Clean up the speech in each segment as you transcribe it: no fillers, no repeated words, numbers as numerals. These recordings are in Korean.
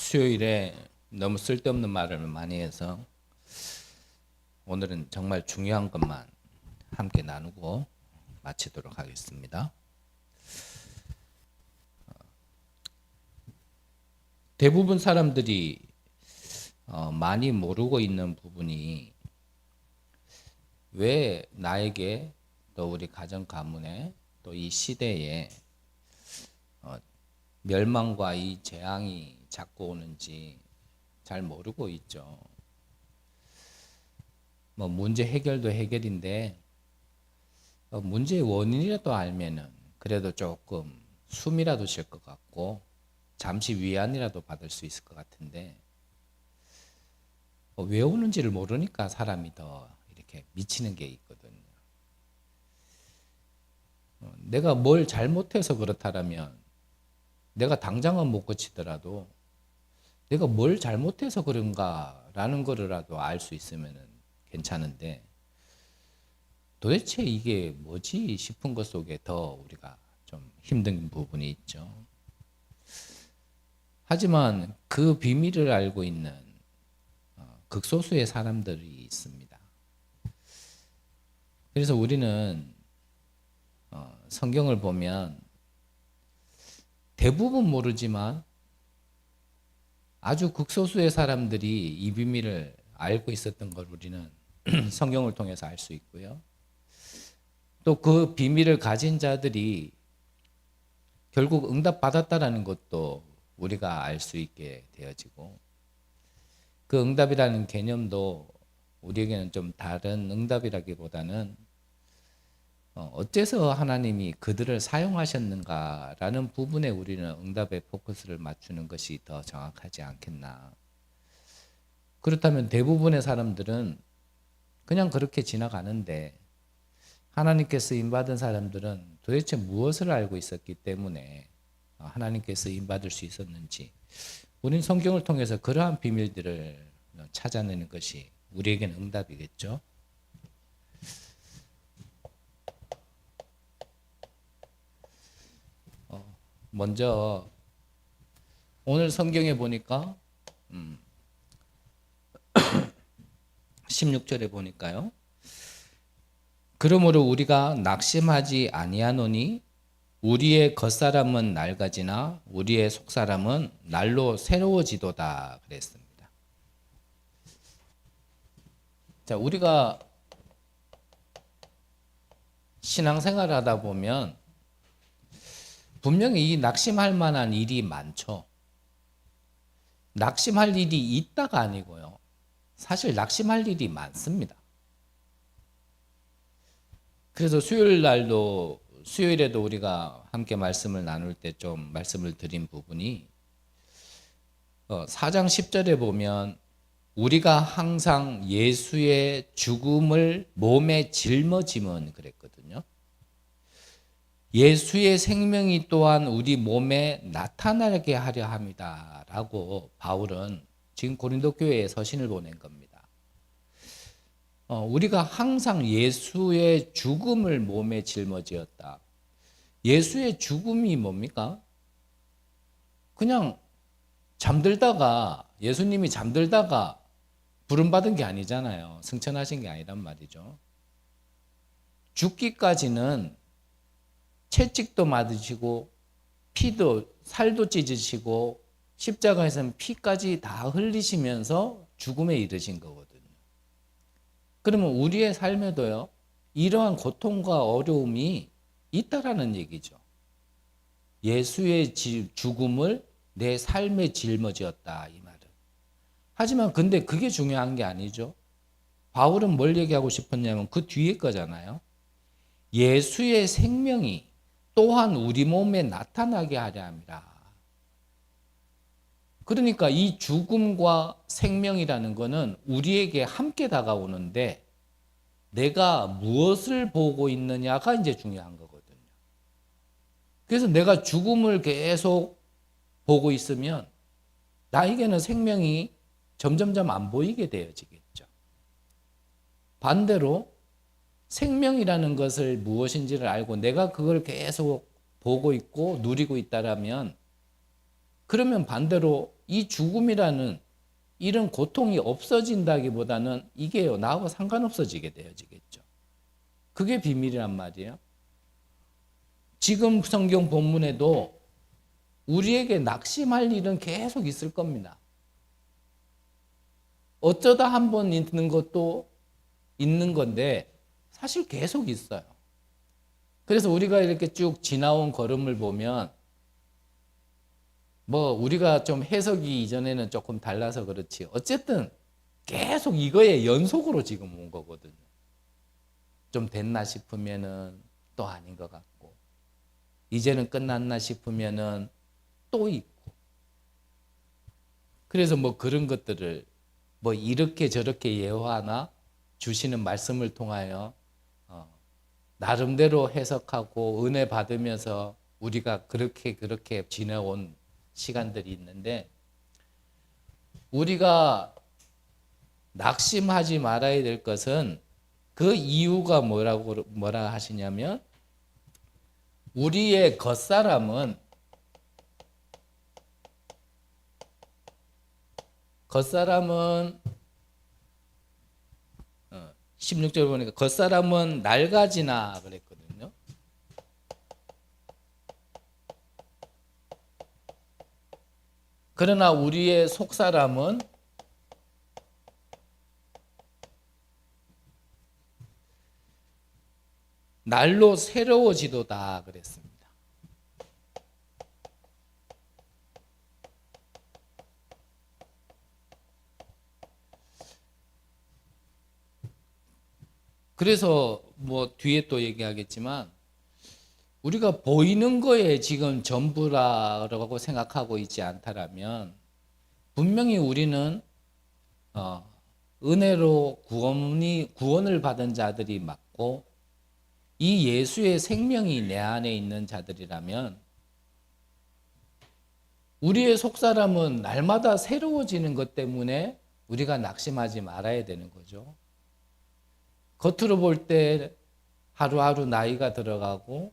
수요일에 너무 쓸데없는 말을 많이 해서 오늘은 정말 중요한 것만 함께 나누고 마치도록 하겠습니다. 대부분 사람들이 많이 모르고 있는 부분이 왜 나에게 또 우리 가정 가문에 또 이 시대에 멸망과 이 재앙이 자꾸 오는지 잘 모르고 있죠. 뭐 문제 해결도 해결인데 문제의 원인이라도 알면은 그래도 조금 숨이라도 쉴 것 같고 잠시 위안이라도 받을 수 있을 것 같은데 왜 오는지를 모르니까 사람이 더 이렇게 미치는 게 있거든요. 내가 뭘 잘못해서 그렇다면 내가 당장은 못 고치더라도 내가 뭘 잘못해서 그런가라는 거라도 알 수 있으면 괜찮은데 도대체 이게 뭐지 싶은 것 속에 더 우리가 좀 힘든 부분이 있죠. 하지만 그 비밀을 알고 있는 극소수의 사람들이 있습니다. 그래서 우리는 성경을 보면 대부분 모르지만 아주 극소수의 사람들이 이 비밀을 알고 있었던 걸 우리는 성경을 통해서 알 수 있고요. 또 그 비밀을 가진 자들이 결국 응답받았다라는 것도 우리가 알 수 있게 되어지고 그 응답이라는 개념도 우리에게는 좀 다른 응답이라기보다는 어째서 하나님이 그들을 사용하셨는가라는 부분에 우리는 응답의 포커스를 맞추는 것이 더 정확하지 않겠나. 그렇다면 대부분의 사람들은 그냥 그렇게 지나가는데 하나님께 쓰임받은 사람들은 도대체 무엇을 알고 있었기 때문에 하나님께 쓰임받을 수 있었는지 우린 성경을 통해서 그러한 비밀들을 찾아내는 것이 우리에게는 응답이겠죠. 먼저 오늘 성경에 보니까 16절에 보니까요. 그러므로 우리가 낙심하지 아니하노니 우리의 겉사람은 낡아지나 우리의 속사람은 날로 새로워지도다 그랬습니다. 자, 우리가 신앙생활을 하다 보면 분명히 이 낙심할 만한 일이 많죠. 낙심할 일이 있다가 아니고요. 사실 낙심할 일이 많습니다. 그래서 수요일에도 우리가 함께 말씀을 나눌 때 좀 말씀을 드린 부분이 4장 10절에 보면 우리가 항상 예수의 죽음을 몸에 짊어짐은 그랬거든요. 예수의 생명이 또한 우리 몸에 나타나게 하려 합니다. 라고 바울은 지금 고린도 교회에 서신을 보낸 겁니다. 우리가 항상 예수의 죽음을 몸에 짊어지었다. 예수의 죽음이 뭡니까? 그냥 잠들다가 예수님이 잠들다가 부름받은 게 아니잖아요. 승천하신 게 아니란 말이죠. 죽기까지는 채찍도 맞으시고 피도 살도 찢으시고 십자가에서는 피까지 다 흘리시면서 죽음에 이르신 거거든요. 그러면 우리의 삶에도요 이러한 고통과 어려움이 있다라는 얘기죠. 예수의 죽음을 내 삶에 짊어지었다 이 말은. 하지만 근데 그게 중요한 게 아니죠. 바울은 뭘 얘기하고 싶었냐면 그 뒤에 거잖아요. 예수의 생명이 또한 우리 몸에 나타나게 하려 함이라. 그러니까 이 죽음과 생명이라는 것은 우리에게 함께 다가오는데 내가 무엇을 보고 있느냐가 이제 중요한 거거든요. 그래서 내가 죽음을 계속 보고 있으면 나에게는 생명이 점점점 안 보이게 되어지겠죠. 반대로 생명이라는 것을 무엇인지를 알고 내가 그걸 계속 보고 있고 누리고 있다라면 그러면 반대로 이 죽음이라는 이런 고통이 없어진다기보다는 이게요, 나하고 상관없어지게 되어지겠죠. 그게 비밀이란 말이에요. 지금 성경 본문에도 우리에게 낙심할 일은 계속 있을 겁니다. 어쩌다 한 번 있는 것도 있는 건데 사실 계속 있어요. 그래서 우리가 이렇게 쭉 지나온 걸음을 보면 뭐 우리가 좀 해석이 이전에는 조금 달라서 그렇지 어쨌든 계속 이거의 연속으로 지금 온 거거든요. 좀 됐나 싶으면은 또 아닌 것 같고 이제는 끝났나 싶으면은 또 있고 그래서 뭐 그런 것들을 뭐 이렇게 저렇게 예화나 주시는 말씀을 통하여 나름대로 해석하고 은혜 받으면서 우리가 그렇게 지내온 시간들이 있는데 우리가 낙심하지 말아야 될 것은 그 이유가 뭐라 하시냐면 우리의 겉사람은 16절 보니까 겉사람은 낡아지나 그랬거든요. 그러나 우리의 속사람은 날로 새로워지도다 그랬습니다. 그래서 뭐 뒤에 또 얘기하겠지만 우리가 보이는 거에 지금 전부라고 생각하고 있지 않다라면 분명히 우리는 은혜로 구원을 받은 자들이 맞고 이 예수의 생명이 내 안에 있는 자들이라면 우리의 속사람은 날마다 새로워지는 것 때문에 우리가 낙심하지 말아야 되는 거죠. 겉으로 볼 때 하루하루 나이가 들어가고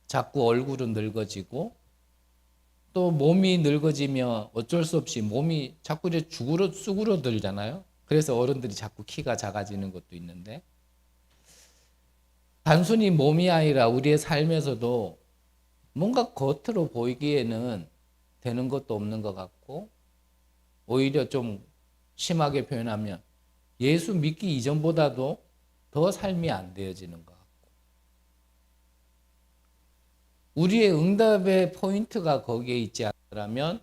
자꾸 얼굴은 늙어지고 또 몸이 늙어지면 어쩔 수 없이 몸이 자꾸 이제 쭈그러들잖아요. 그래서 어른들이 자꾸 키가 작아지는 것도 있는데 단순히 몸이 아니라 우리의 삶에서도 뭔가 겉으로 보이기에는 되는 것도 없는 것 같고 오히려 좀 심하게 표현하면 예수 믿기 이전보다도 더 삶이 안 되어지는 것 같고 우리의 응답의 포인트가 거기에 있지 않다면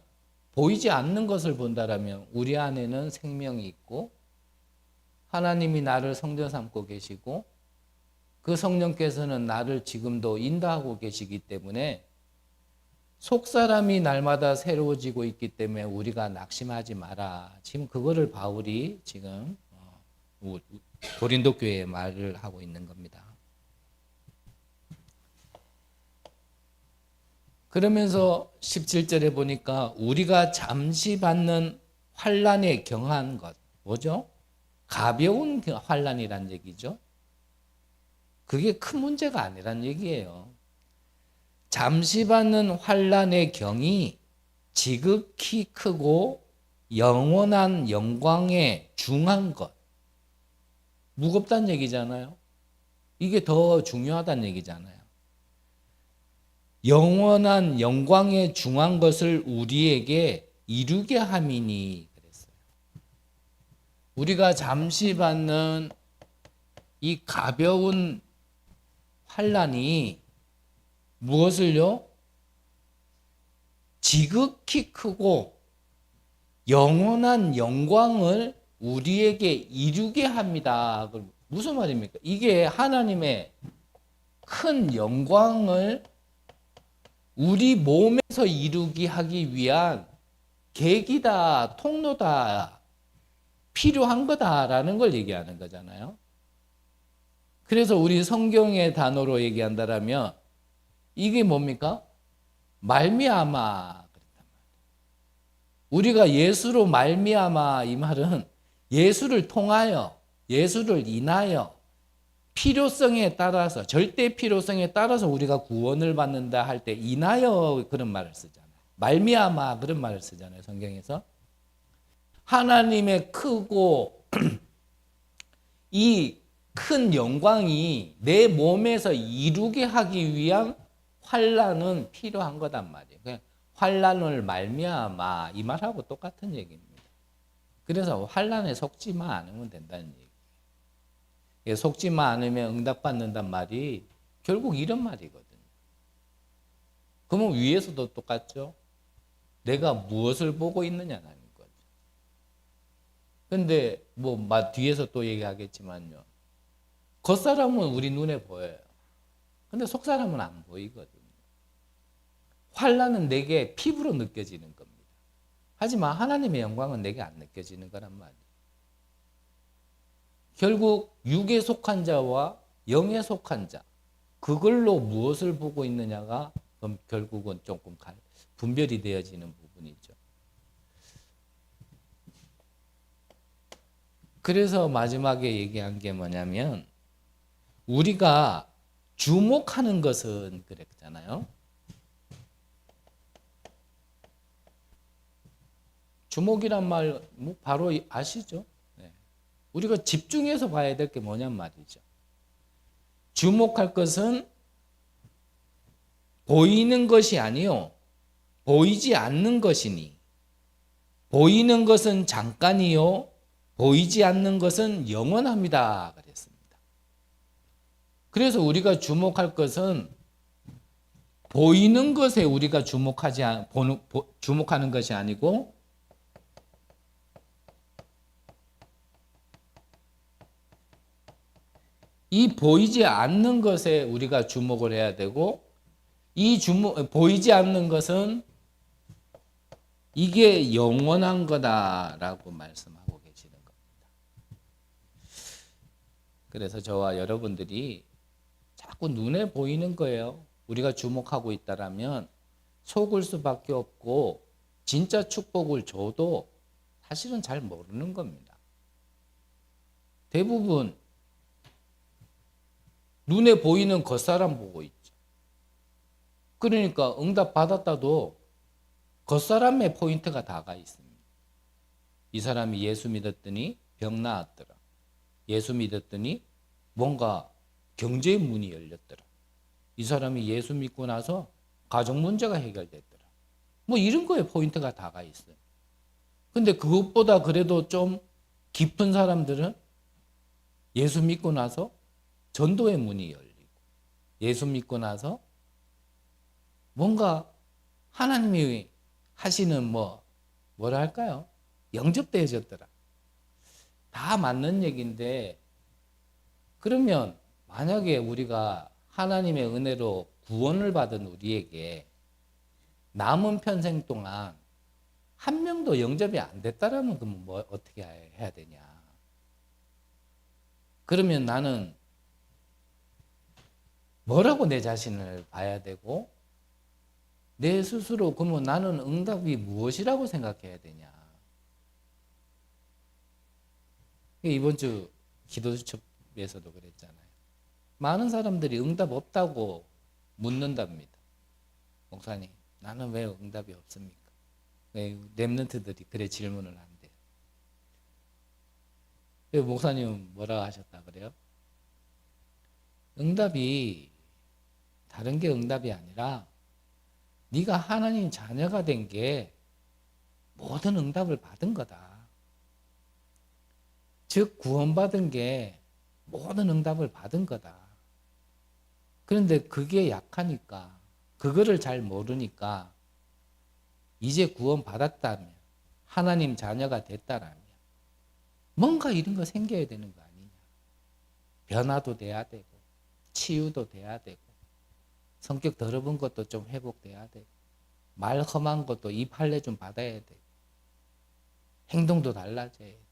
보이지 않는 것을 본다라면 우리 안에는 생명이 있고 하나님이 나를 성전 삼고 계시고 그 성령께서는 나를 지금도 인도하고 계시기 때문에 속사람이 날마다 새로워지고 있기 때문에 우리가 낙심하지 마라. 지금 그거를 바울이 지금 고린도 교회에 말을 하고 있는 겁니다. 그러면서 17절에 보니까 우리가 잠시 받는 환난에 경한 것 뭐죠? 가벼운 환난이란 얘기죠. 그게 큰 문제가 아니란 얘기예요. 잠시 받는 환난의 경이 지극히 크고 영원한 영광에 중한 것. 무겁다는 얘기잖아요. 이게 더 중요하다는 얘기잖아요. 영원한 영광에 중한 것을 우리에게 이루게 함이니 그랬어요. 우리가 잠시 받는 이 가벼운 환난이 무엇을요? 지극히 크고 영원한 영광을 우리에게 이루게 합니다. 무슨 말입니까? 이게 하나님의 큰 영광을 우리 몸에서 이루기 하기 위한 계기다, 통로다, 필요한 거다라는 걸 얘기하는 거잖아요. 그래서 우리 성경의 단어로 얘기한다면 이게 뭡니까? 말미암아. 우리가 예수로 말미암아 이 말은 예수를 통하여 예수를 인하여 필요성에 따라서 절대 필요성에 따라서 우리가 구원을 받는다 할 때 인하여 그런 말을 쓰잖아요. 말미암아 그런 말을 쓰잖아요. 성경에서. 하나님의 크고 이 큰 영광이 내 몸에서 이루게 하기 위한 환난은 필요한 거단 말이에요. 그냥 환난을 말미암아 이 말하고 똑같은 얘기입니다. 그래서 환난에 속지만 않으면 된다는 얘기예요. 속지만 않으면 응답받는단 말이 결국 이런 말이거든요. 그러면 위에서도 똑같죠. 내가 무엇을 보고 있느냐는 거죠. 근데 뭐 뒤에서 또 얘기하겠지만요. 겉사람은 우리 눈에 보여요. 근데 속사람은 안 보이거든요. 환난은 내게 피부로 느껴지는 겁니다. 하지만 하나님의 영광은 내게 안 느껴지는 거란 말이에요. 결국 육에 속한 자와 영에 속한 자, 그걸로 무엇을 보고 있느냐가 결국은 조금 분별이 되어지는 부분이죠. 그래서 마지막에 얘기한 게 뭐냐면 우리가 주목하는 것은 그랬잖아요. 주목이란 말 바로 아시죠? 네. 우리가 집중해서 봐야 될 게 뭐냔 말이죠. 주목할 것은 보이는 것이 아니요 보이지 않는 것이니 보이는 것은 잠깐이요 보이지 않는 것은 영원합니다 그랬습니다. 그래서 우리가 주목할 것은 보이는 것에 우리가 주목하는 것이 아니고 이 보이지 않는 것에 우리가 주목을 해야 되고 보이지 않는 것은 이게 영원한 거다라고 말씀하고 계시는 겁니다. 그래서 저와 여러분들이 자꾸 눈에 보이는 거예요. 우리가 주목하고 있다라면 속을 수밖에 없고 진짜 축복을 줘도 사실은 잘 모르는 겁니다. 대부분 눈에 보이는 겉사람 보고 있죠. 그러니까 응답 받았다도 겉사람의 포인트가 다가 있습니다. 이 사람이 예수 믿었더니 병 나았더라. 예수 믿었더니 뭔가 경제의 문이 열렸더라. 이 사람이 예수 믿고 나서 가정 문제가 해결됐더라. 뭐 이런 거에 포인트가 다가 있어요. 근데 그것보다 그래도 좀 깊은 사람들은 예수 믿고 나서 전도의 문이 열리고 예수 믿고 나서 뭔가 하나님이 하시는 뭐라 할까요? 영접되어졌더라. 다 맞는 얘기인데 그러면 만약에 우리가 하나님의 은혜로 구원을 받은 우리에게 남은 평생 동안 한 명도 영접이 안 됐다라면 그러면 어떻게 해야 되냐? 그러면 나는 뭐라고 내 자신을 봐야 되고 내 스스로 그러면 나는 응답이 무엇이라고 생각해야 되냐? 이번 주 기도수첩에서도 그랬잖아요. 많은 사람들이 응답 없다고 묻는답니다. 목사님, 나는 왜 응답이 없습니까? 왜 렘넌트들이 그래 질문을 한대요. 목사님은 뭐라 하셨다 그래요? 응답이 다른 게 응답이 아니라 네가 하나님 자녀가 된 게 모든 응답을 받은 거다. 즉 구원받은 게 모든 응답을 받은 거다. 그런데 그게 약하니까 그거를 잘 모르니까 이제 구원받았다면 하나님 자녀가 됐다라면 뭔가 이런 거 생겨야 되는 거 아니냐. 변화도 돼야 되고 치유도 돼야 되고 성격 더러운 것도 좀 회복돼야 되고 말 험한 것도 입 할례 좀 받아야 되고 행동도 달라져야 돼.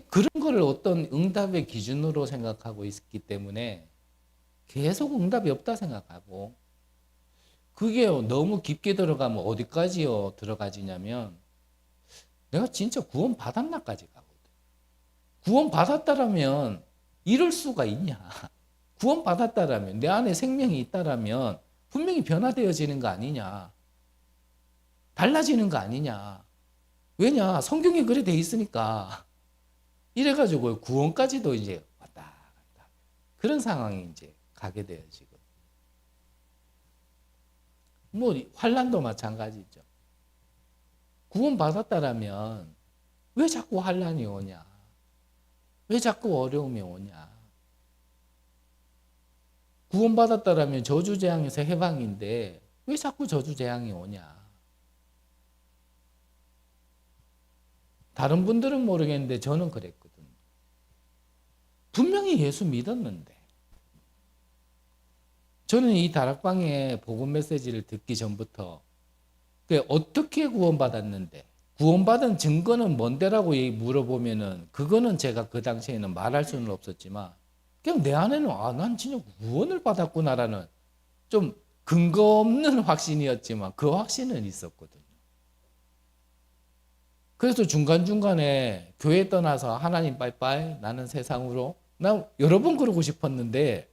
그런 거를 어떤 응답의 기준으로 생각하고 있기 때문에 계속 응답이 없다 생각하고 그게 너무 깊게 들어가면 어디까지요 들어가지냐면 내가 진짜 구원 받았나까지 가거든. 구원 받았다라면 이럴 수가 있냐? 구원받았다라면, 내 안에 생명이 있다라면 분명히 변화되어지는 거 아니냐. 달라지는 거 아니냐. 왜냐? 성경에 그래 돼 있으니까. 이래가지고 구원까지도 이제 왔다 갔다. 그런 상황이 이제 가게 되어지고. 뭐, 환란도 마찬가지죠. 구원받았다라면 왜 자꾸 환란이 오냐? 왜 자꾸 어려움이 오냐? 구원받았다라면 저주재앙에서 해방인데 왜 자꾸 저주재앙이 오냐? 다른 분들은 모르겠는데 저는 그랬거든요. 분명히 예수 믿었는데 저는 이 다락방의 복음 메시지를 듣기 전부터 어떻게 구원받았는데 구원받은 증거는 뭔데라고 물어보면은 그거는 제가 그 당시에는 말할 수는 없었지만 그냥 내 안에는 난 진짜 구원을 받았구나라는 좀 근거 없는 확신이었지만 그 확신은 있었거든요. 그래서 중간중간에 교회 떠나서 하나님 빠이빠이 나는 세상으로 나 여러 번 그러고 싶었는데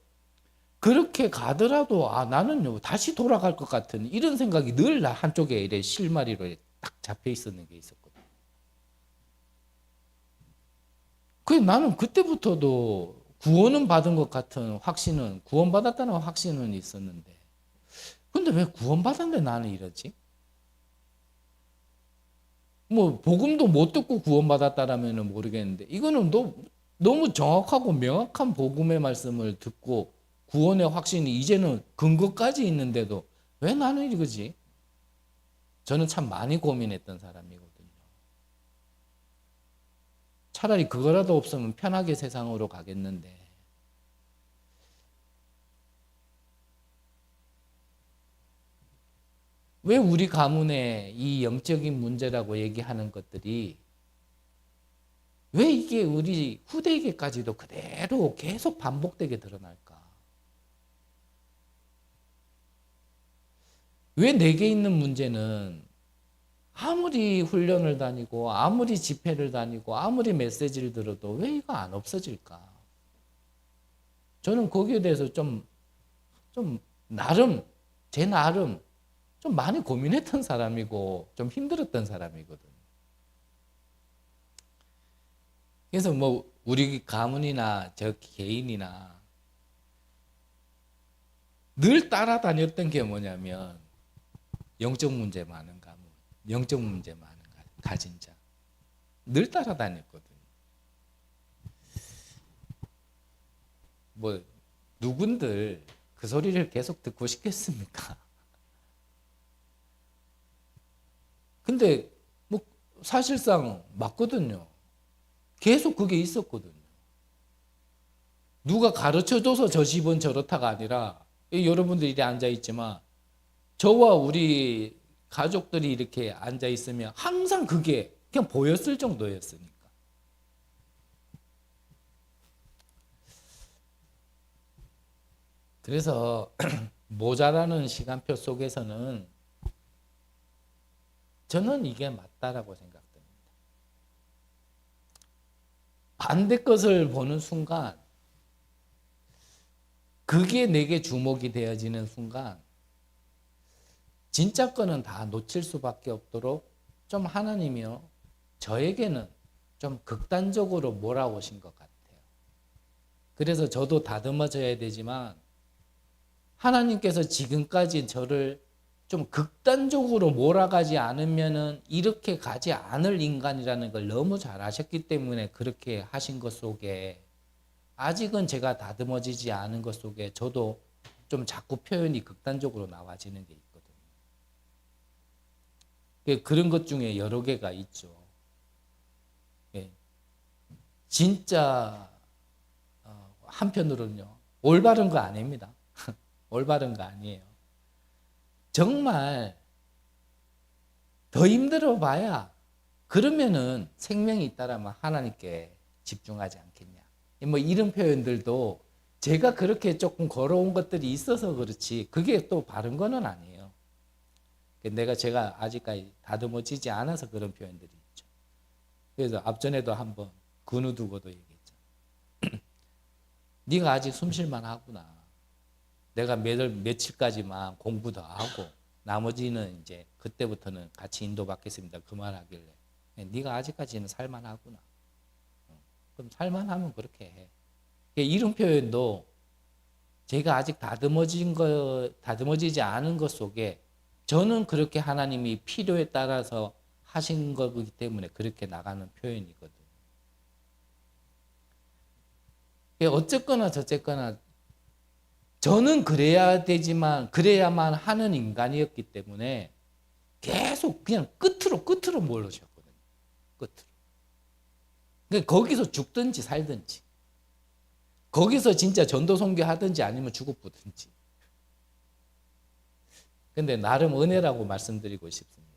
그렇게 가더라도 나는 다시 돌아갈 것 같은 이런 생각이 늘 한쪽에 이래 실마리로 딱 잡혀 있었는 게 있었거든요. 그래서 나는 그때부터도 구원은 받은 것 같은 확신은 구원받았다는 확신은 있었는데 근데 왜 구원받았는데 나는 이러지? 뭐 복음도 못 듣고 구원받았다라면 모르겠는데 이거는 너무 정확하고 명확한 복음의 말씀을 듣고 구원의 확신이 이제는 근거까지 있는데도 왜 나는 이거지? 저는 참 많이 고민했던 사람이거든요. 차라리 그거라도 없으면 편하게 세상으로 가겠는데 왜 우리 가문에 이 영적인 문제라고 얘기하는 것들이 왜 이게 우리 후대에게까지도 그대로 계속 반복되게 드러날까? 왜 내게 있는 문제는 아무리 훈련을 다니고 아무리 집회를 다니고 아무리 메시지를 들어도 왜 이거 안 없어질까? 저는 거기에 대해서 좀 나름 제 나름 좀 많이 고민했던 사람이고 좀 힘들었던 사람이거든요. 그래서 뭐 우리 가문이나 저 개인이나 늘 따라다녔던 게 뭐냐면 영적 문제 많은 가문, 영적 문제 많은 가진 자. 늘 따라다녔거든요. 뭐 누군들 그 소리를 계속 듣고 싶겠습니까? 근데 뭐 사실상 맞거든요. 계속 그게 있었거든요. 누가 가르쳐줘서 저 집은 저렇다가 아니라 여러분들이 이렇게 앉아있지만 저와 우리 가족들이 이렇게 앉아있으면 항상 그게 그냥 보였을 정도였으니까. 그래서 모자라는 시간표 속에서는 저는 이게 맞다라고 생각됩니다. 반대 것을 보는 순간 그게 내게 주목이 되어지는 순간 진짜 거는 다 놓칠 수밖에 없도록 좀 하나님이요 저에게는 좀 극단적으로 몰아오신 것 같아요. 그래서 저도 다듬어져야 되지만 하나님께서 지금까지 저를 좀 극단적으로 몰아가지 않으면은 이렇게 가지 않을 인간이라는 걸 너무 잘 아셨기 때문에 그렇게 하신 것 속에 아직은 제가 다듬어지지 않은 것 속에 저도 좀 자꾸 표현이 극단적으로 나와지는 게 있거든요. 그런 것 중에 여러 개가 있죠. 진짜 한편으로는요. 올바른 거 아닙니다. 올바른 거 아니에요. 정말 더 힘들어 봐야 그러면은 생명이 있다라면 하나님께 집중하지 않겠냐. 뭐 이런 표현들도 제가 그렇게 조금 걸어온 것들이 있어서 그렇지 그게 또 바른 거는 아니에요. 제가 아직까지 다듬어지지 않아서 그런 표현들이 있죠. 그래서 앞전에도 한번 근우 두고도 얘기했죠. 네가 아직 숨쉴만 하구나. 내가 며칠까지만 공부 더 하고 나머지는 이제 그때부터는 같이 인도받겠습니다. 그 말하길래 네가 아직까지는 살만하구나. 그럼 살만하면 그렇게 해. 이런 표현도 제가 아직 다듬어지지 않은 것 속에 저는 그렇게 하나님이 필요에 따라서 하신 거기 때문에 그렇게 나가는 표현이거든요. 어쨌거나 저쨌거나 저는 그래야 되지만 그래야만 하는 인간이었기 때문에 계속 그냥 끝으로 몰으셨거든요. 끝으로. 그러니까 거기서 죽든지 살든지 거기서 진짜 전도 선교하든지 아니면 죽어보든지. 근데 나름 은혜라고 말씀드리고 싶습니다.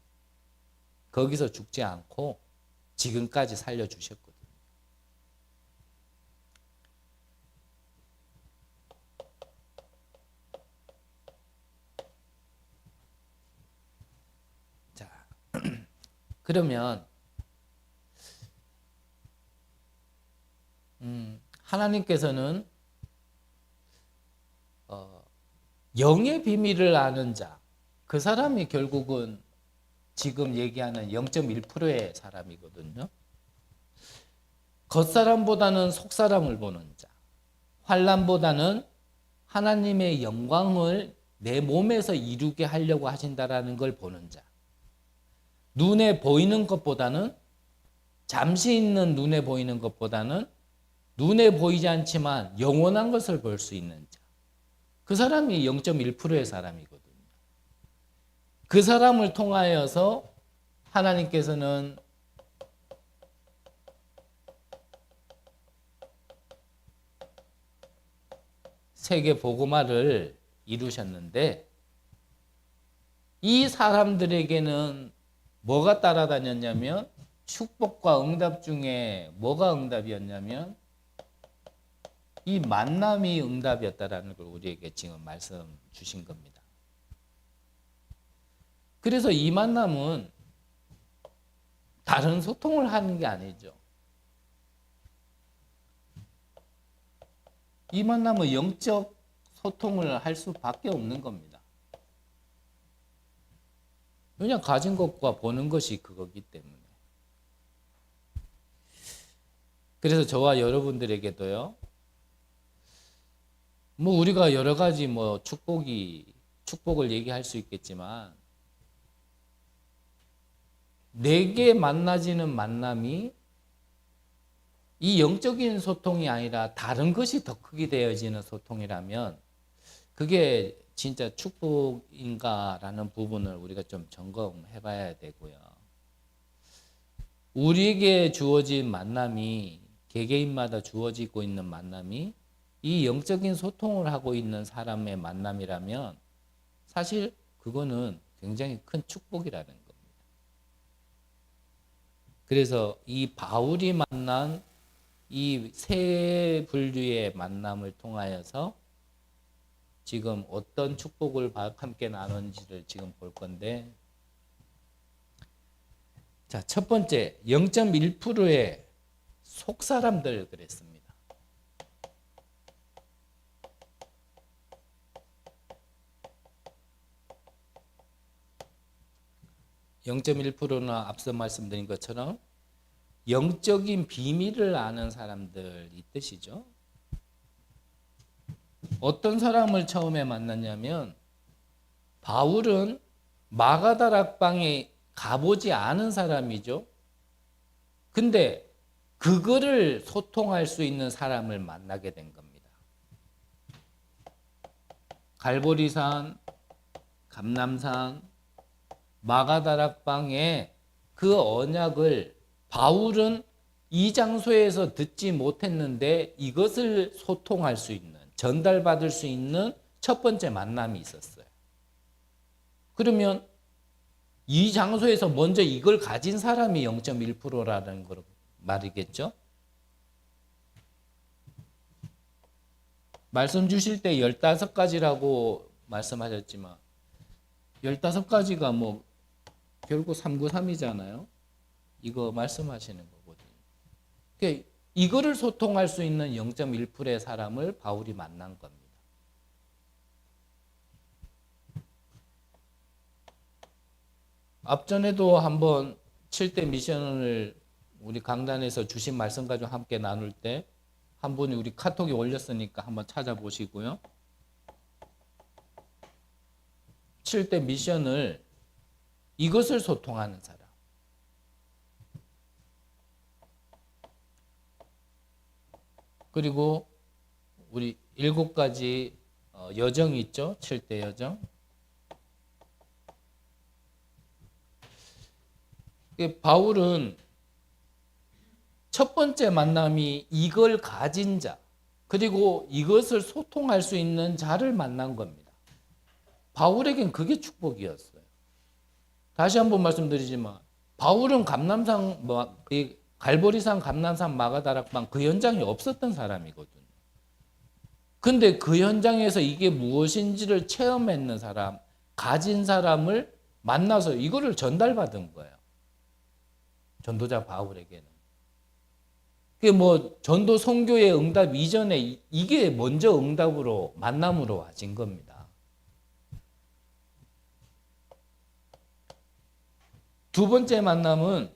거기서 죽지 않고 지금까지 살려주셨거든요. 자, 그러면 하나님께서는 영의 비밀을 아는 자, 그 사람이 결국은 지금 얘기하는 0.1%의 사람이거든요. 겉사람보다는 속사람을 보는 자, 환난보다는 하나님의 영광을 내 몸에서 이루게 하려고 하신다라는 걸 보는 자, 눈에 보이는 것보다는 잠시 있는 눈에 보이는 것보다는 눈에 보이지 않지만 영원한 것을 볼 수 있는 자, 그 사람이 0.1%의 사람이거든요. 그 사람을 통하여서 하나님께서는 세계 복음화를 이루셨는데 이 사람들에게는 뭐가 따라다녔냐면 축복과 응답 중에 뭐가 응답이었냐면 이 만남이 응답이었다라는 걸 우리에게 지금 말씀 주신 겁니다. 그래서 이 만남은 다른 소통을 하는 게 아니죠. 이 만남은 영적 소통을 할 수밖에 없는 겁니다. 그냥 가진 것과 보는 것이 그거기 때문에. 그래서 저와 여러분들에게도요. 뭐 우리가 여러 가지 뭐 축복을 얘기할 수 있겠지만 내게 만나지는 만남이 이 영적인 소통이 아니라 다른 것이 더 크게 되어지는 소통이라면 그게 진짜 축복인가라는 부분을 우리가 좀 점검해 봐야 되고요. 우리에게 주어진 만남이 개개인마다 주어지고 있는 만남이 이 영적인 소통을 하고 있는 사람의 만남이라면 사실 그거는 굉장히 큰 축복이라는 겁니다. 그래서 이 바울이 만난 이 세 분류의 만남을 통하여서 지금 어떤 축복을 함께 나누는지를 지금 볼 건데, 자, 첫 번째 0.1%의 속사람들 그랬습니다. 0.1%는 앞서 말씀드린 것처럼 영적인 비밀을 아는 사람들 이 뜻이죠. 어떤 사람을 처음에 만났냐면 바울은 마가다락방에 가보지 않은 사람이죠. 근데 그거를 소통할 수 있는 사람을 만나게 된 겁니다. 갈보리산, 감람산, 마가다락방에 그 언약을 바울은 이 장소에서 듣지 못했는데 이것을 소통할 수 있는, 전달받을 수 있는 첫 번째 만남이 있었어요. 그러면 이 장소에서 먼저 이걸 가진 사람이 0.1%라는 걸 말이겠죠. 말씀 주실 때 15가지라고 말씀하셨지만 15가지가 뭐 결국 393이잖아요. 이거 말씀하시는 거거든요. 그러니까 이거를 소통할 수 있는 0.1%의 사람을 바울이 만난 겁니다. 앞전에도 한번 7대 미션을 우리 강단에서 주신 말씀 가지고 함께 나눌 때 한 분이 우리 카톡에 올렸으니까 한번 찾아보시고요. 7대 미션을 이것을 소통하는 사람. 그리고 우리 7가지 여정이 있죠. 7대 여정. 바울은 첫 번째 만남이 이걸 가진 자, 그리고 이것을 소통할 수 있는 자를 만난 겁니다. 바울에겐 그게 축복이었어요. 다시 한번 말씀드리지만 바울은 감람산, 갈보리산, 감람산, 마가다락방 그 현장에 없었던 사람이거든요. 근데 그 현장에서 이게 무엇인지를 체험했는 사람, 가진 사람을 만나서 이거를 전달받은 거예요. 전도자 바울에게는. 그게 뭐 전도 선교의 응답 이전에 이게 먼저 응답으로 만남으로 와진 겁니다. 두 번째 만남은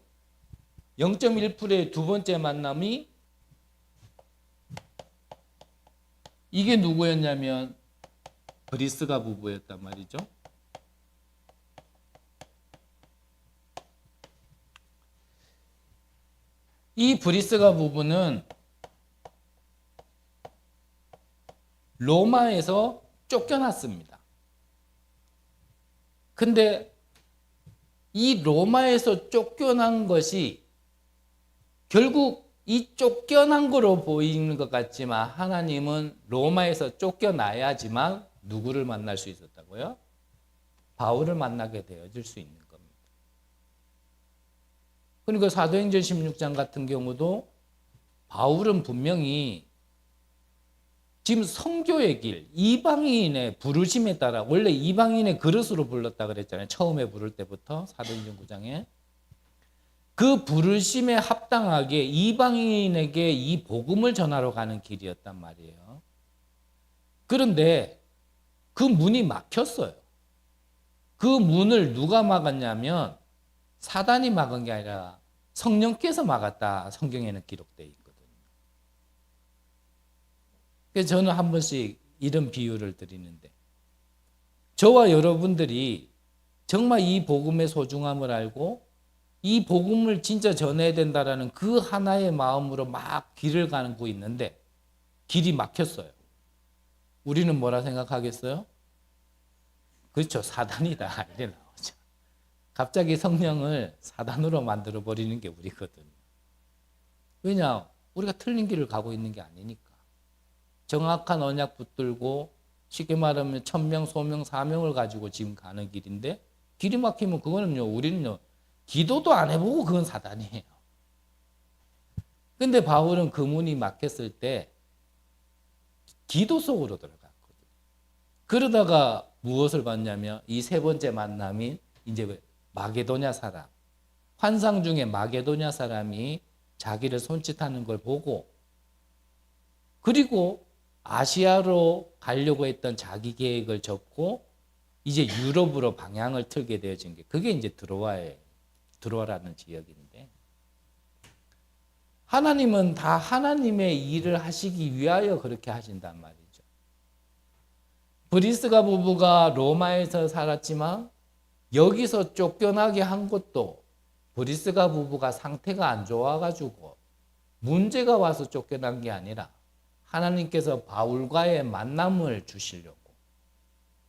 0.1%의 두 번째 만남이 이게 누구였냐면 브리스가 부부였단 말이죠. 이 브리스가 부부는 로마에서 쫓겨났습니다. 근데 이 로마에서 쫓겨난 것이 결국 이 쫓겨난 거로 보이는 것 같지만 하나님은 로마에서 쫓겨나야지만 누구를 만날 수 있었다고요? 바울을 만나게 되어질 수 있는 겁니다. 그러니까 사도행전 16장 같은 경우도 바울은 분명히 지금 선교의 길, 이방인의 부르심에 따라 원래 이방인의 그릇으로 불렀다 그랬잖아요. 처음에 부를 때부터 사도행전 9장에. 그 부르심에 합당하게 이방인에게 이 복음을 전하러 가는 길이었단 말이에요. 그런데 그 문이 막혔어요. 그 문을 누가 막았냐면 사단이 막은 게 아니라 성령께서 막았다. 성경에는 기록되어 있거든요. 그래서 저는 한 번씩 이런 비유를 드리는데 저와 여러분들이 정말 이 복음의 소중함을 알고 이 복음을 진짜 전해야 된다라는 그 하나의 마음으로 막 길을 가고 있는데 길이 막혔어요. 우리는 뭐라 생각하겠어요? 그렇죠. 사단이다. 이래 나오죠. 갑자기 성령을 사단으로 만들어 버리는 게 우리거든요. 왜냐? 우리가 틀린 길을 가고 있는 게 아니니까. 정확한 언약 붙들고 쉽게 말하면 천명, 소명, 사명을 가지고 지금 가는 길인데 길이 막히면 그거는요. 우리는요. 기도도 안 해보고 그건 사단이에요. 근데 바울은 그 문이 막혔을 때 기도 속으로 들어갔거든요. 그러다가 무엇을 봤냐면 이 세 번째 만남인 이제 마게도냐 사람, 환상 중에 마게도냐 사람이 자기를 손짓하는 걸 보고 그리고 아시아로 가려고 했던 자기 계획을 접고 이제 유럽으로 방향을 틀게 되어진 게 그게 이제 드로아라는 지역인데 하나님은 다 하나님의 일을 하시기 위하여 그렇게 하신단 말이죠. 브리스가 부부가 로마에서 살았지만 여기서 쫓겨나게 한 것도 브리스가 부부가 상태가 안 좋아가지고 문제가 와서 쫓겨난 게 아니라 하나님께서 바울과의 만남을 주시려고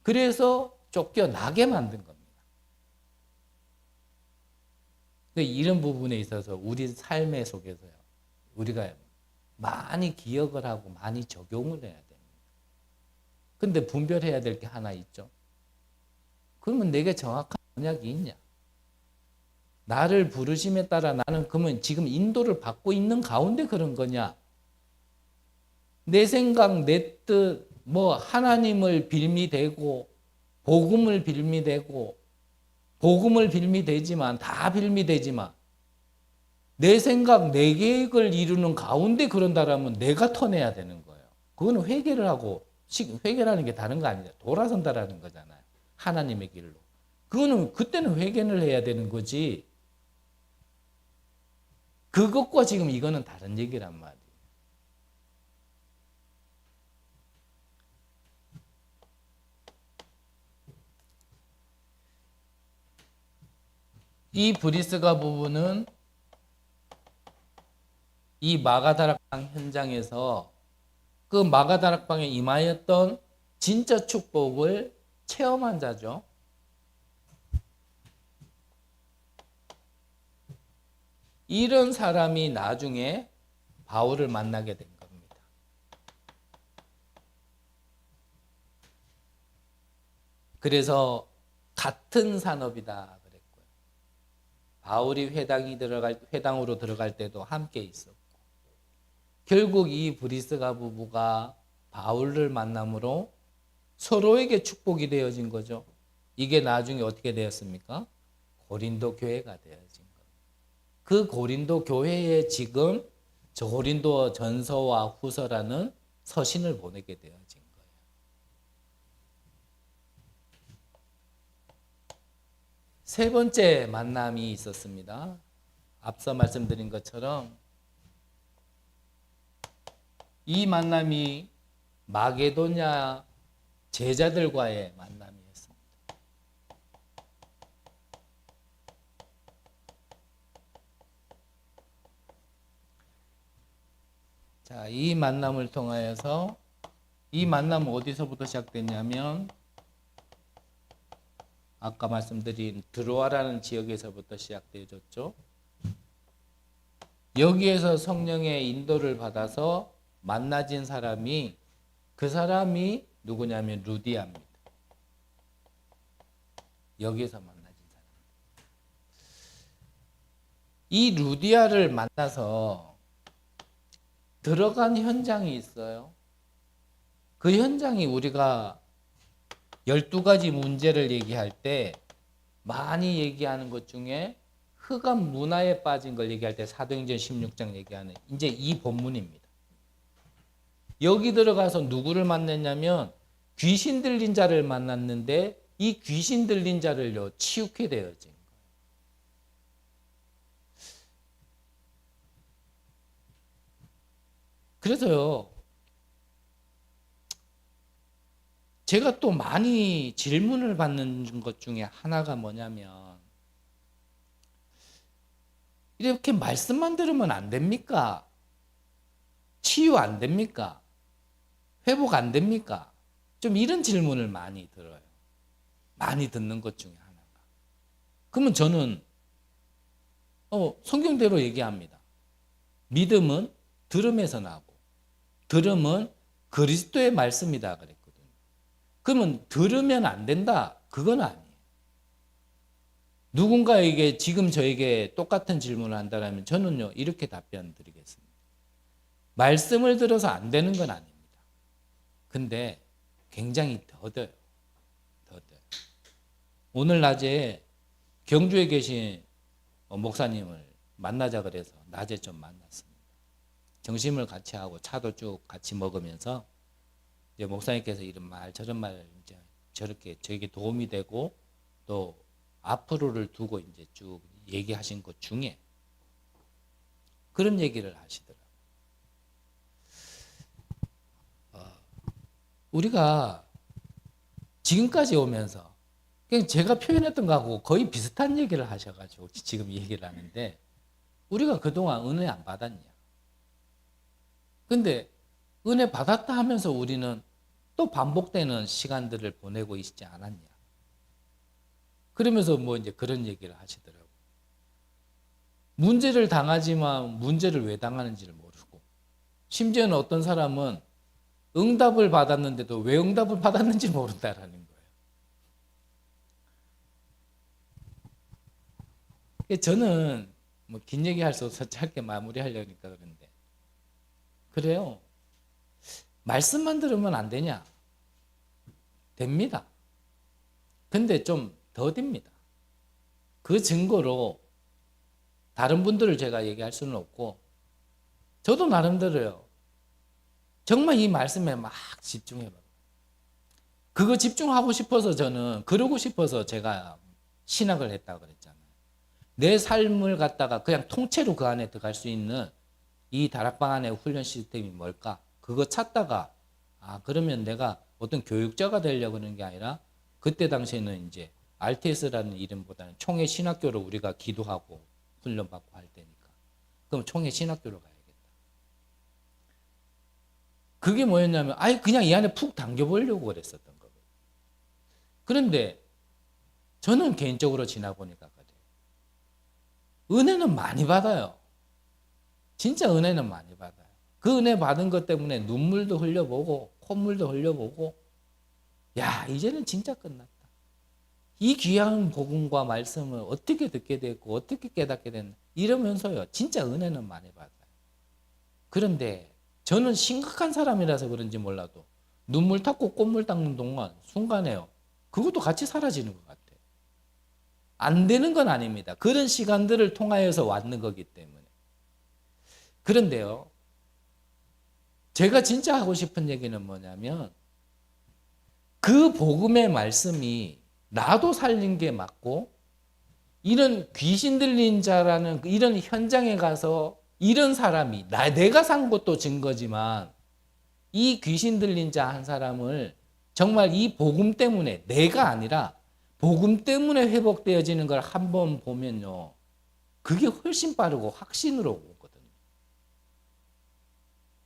그래서 쫓겨나게 만든 겁니다. 이런 부분에 있어서 우리 삶의 속에서요. 우리가 많이 기억을 하고 많이 적용을 해야 됩니다. 근데 분별해야 될 게 하나 있죠. 그러면 내게 정확한 언약이 있냐? 나를 부르심에 따라 나는 그러면 지금 인도를 받고 있는 가운데 그런 거냐? 내 생각, 내 뜻, 하나님을 빌미대고 복음을 빌미대고 복음을 빌미대지만 다 빌미대지만 내 생각, 내 계획을 이루는 가운데 그런다라면 내가 터내야 되는 거예요. 그거는 회개를 하고, 회개라는 게 다른 거 아니냐. 돌아선다라는 거잖아요. 하나님의 길로. 그거는, 그때는 회개를 해야 되는 거지. 그것과 지금 이거는 다른 얘기란 말이에요. 이 브리스가 부부는 이 마가다락방 현장에서 그 마가다락방에 임하였던 진짜 축복을 체험한 자죠. 이런 사람이 나중에 바울을 만나게 된 겁니다. 그래서 같은 산업이다 그랬고요. 바울이 회당으로 들어갈 때도 함께 있었고, 결국 이 브리스가 부부가 바울을 만남으로 서로에게 축복이 되어진 거죠. 이게 나중에 어떻게 되었습니까? 고린도 교회가 되어진 겁니다. 그 고린도 교회에 지금 저 고린도 전서와 후서라는 서신을 보내게 되어진 거예요. 세 번째 만남이 있었습니다. 앞서 말씀드린 것처럼 이 만남이 마게도냐 제자들과의 만남이었습니다. 자, 이 만남을 통하여서 이 만남은 어디서부터 시작됐냐면 아까 말씀드린 드로아라는 지역에서부터 시작되어졌죠. 여기에서 성령의 인도를 받아서 만나진 사람이, 그 사람이 누구냐면 루디아입니다. 여기에서 만나진 사람. 이 루디아를 만나서 들어간 현장이 있어요. 그 현장이 우리가 12가지 문제를 얘기할 때 많이 얘기하는 것 중에 흑암 문화에 빠진 걸 얘기할 때 사도행전 16장 얘기하는 이제 이 본문입니다. 여기 들어가서 누구를 만났냐면 귀신 들린 자를 만났는데 이 귀신 들린 자를요 치유케 되어진 거예요. 그래서요 제가 또 많이 질문을 받는 것 중에 하나가 뭐냐면 이렇게 말씀만 들으면 안 됩니까? 치유 안 됩니까? 회복 안 됩니까? 좀 이런 질문을 많이 들어요. 많이 듣는 것 중에 하나가. 그러면 저는 성경대로 얘기합니다. 믿음은 들음에서 나고 들음은 그리스도의 말씀이다 그랬거든요. 그러면 들으면 안 된다? 그건 아니에요. 누군가에게 지금 저에게 똑같은 질문을 한다면 저는요 이렇게 답변 드리겠습니다. 말씀을 들어서 안 되는 건 아닙니다. 근데 굉장히 더뎌요. 오늘 낮에 경주에 계신 목사님을 만나자 그래서 낮에 좀 만났습니다. 점심을 같이 하고 차도 쭉 같이 먹으면서 이제 목사님께서 이런 말 저런 말 이제 저렇게 저에게 도움이 되고 또 앞으로를 두고 이제 쭉 얘기하신 것 중에 그런 얘기를 하시더라고요. 우리가 지금까지 오면서 그냥 제가 표현했던 거하고 거의 비슷한 얘기를 하셔가지고 지금 얘기를 하는데 우리가 그동안 은혜 안 받았냐? 근데 은혜 받았다 하면서 우리는 또 반복되는 시간들을 보내고 있지 않았냐? 그러면서 뭐 이제 그런 얘기를 하시더라고요. 문제를 당하지만 문제를 왜 당하는지를 모르고 심지어는 어떤 사람은 응답을 받았는데도 왜 응답을 받았는지 모른다라는 거예요. 저는 뭐 긴 얘기할 수 없어서 짧게 마무리하려니까 그런데 그래요. 말씀만 들으면 안 되냐? 됩니다. 근데 좀 더딥니다. 그 증거로 다른 분들을 제가 얘기할 수는 없고 저도 나름대로요. 정말 이 말씀에 막 집중해봐요. 그거 집중하고 싶어서 저는 그러고 싶어서 제가 신학을 했다고 그랬잖아요. 내 삶을 갖다가 그냥 통째로 그 안에 들어갈 수 있는 이 다락방 안에 훈련 시스템이 뭘까? 그거 찾다가 그러면 내가 어떤 교육자가 되려고 하는 게 아니라 그때 당시에는 이제 RTS라는 이름보다는 총회 신학교로 우리가 기도하고 훈련받고 할 때니까. 그럼 총회 신학교로 가야겠다. 그게 뭐였냐면 그냥 이 안에 푹 당겨보려고 그랬었던 거거든요. 그런데 저는 개인적으로 지나보니까 그래요. 은혜는 많이 받아요. 진짜 은혜는 많이 받아요. 그 은혜 받은 것 때문에 눈물도 흘려보고 콧물도 흘려보고 이제는 진짜 끝났다. 이 귀한 복음과 말씀을 어떻게 듣게 됐고 어떻게 깨닫게 됐나 이러면서요. 진짜 은혜는 많이 받아요. 그런데 저는 심각한 사람이라서 그런지 몰라도 눈물 닦고 콧물 닦는 동안 순간에요. 그것도 같이 사라지는 것 같아요. 안 되는 건 아닙니다. 그런 시간들을 통하여서 왔는 거기 때문에. 그런데요. 제가 진짜 하고 싶은 얘기는 뭐냐면 그 복음의 말씀이 나도 살린 게 맞고 이런 귀신 들린 자라는 이런 현장에 가서 이런 사람이 내가 산 것도 증거지만 이 귀신 들린 자 한 사람을 정말 이 복음 때문에 내가 아니라 복음 때문에 회복되어지는 걸 한번 보면요. 그게 훨씬 빠르고 확신으로 오거든요.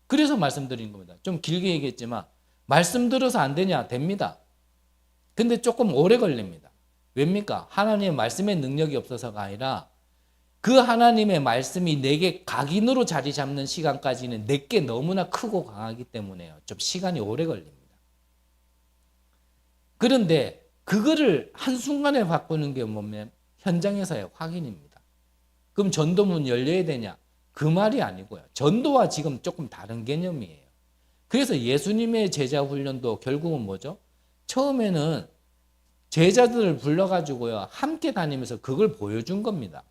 그래서 말씀드린 겁니다. 좀 길게 얘기했지만 말씀 들어서 안 되냐? 됩니다. 근데 조금 오래 걸립니다. 왜입니까? 하나님의 말씀의 능력이 없어서가 아니라 그 하나님의 말씀이 내게 각인으로 자리 잡는 시간까지는 내게 너무나 크고 강하기 때문에요. 좀 시간이 오래 걸립니다. 그런데 그거를 한순간에 바꾸는 게 뭐냐면 현장에서의 확인입니다. 그럼 전도문 열려야 되냐? 그 말이 아니고요. 전도와 지금 조금 다른 개념이에요. 그래서 예수님의 제자 훈련도 결국은 뭐죠? 처음에는 제자들을 불러가지고요. 함께 다니면서 그걸 보여준 겁니다.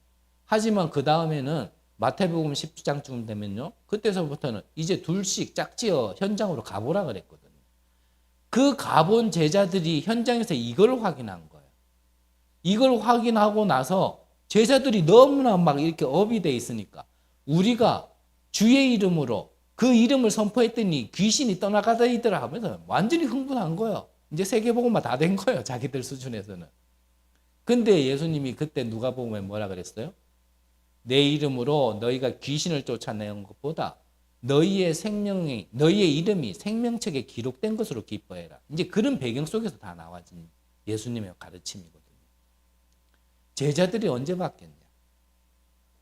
하지만 그 다음에는 마태복음 10장쯤 되면요. 그때서부터는 이제 둘씩 짝지어 현장으로 가보라 그랬거든요. 그 가본 제자들이 현장에서 이걸 확인한 거예요. 이걸 확인하고 나서 제자들이 너무나 막 이렇게 업이 돼 있으니까 우리가 주의 이름으로 그 이름을 선포했더니 귀신이 떠나가더라 하면서 완전히 흥분한 거예요. 이제 세계복음화 다 된 거예요. 자기들 수준에서는. 근데 예수님이 그때 누가복음에 뭐라 그랬어요? 내 이름으로 너희가 귀신을 쫓아내는 것보다 너희의 이름이 생명책에 기록된 것으로 기뻐해라. 이제 그런 배경 속에서 다 나와진 예수님의 가르침이거든요. 제자들이 언제 바뀌었냐?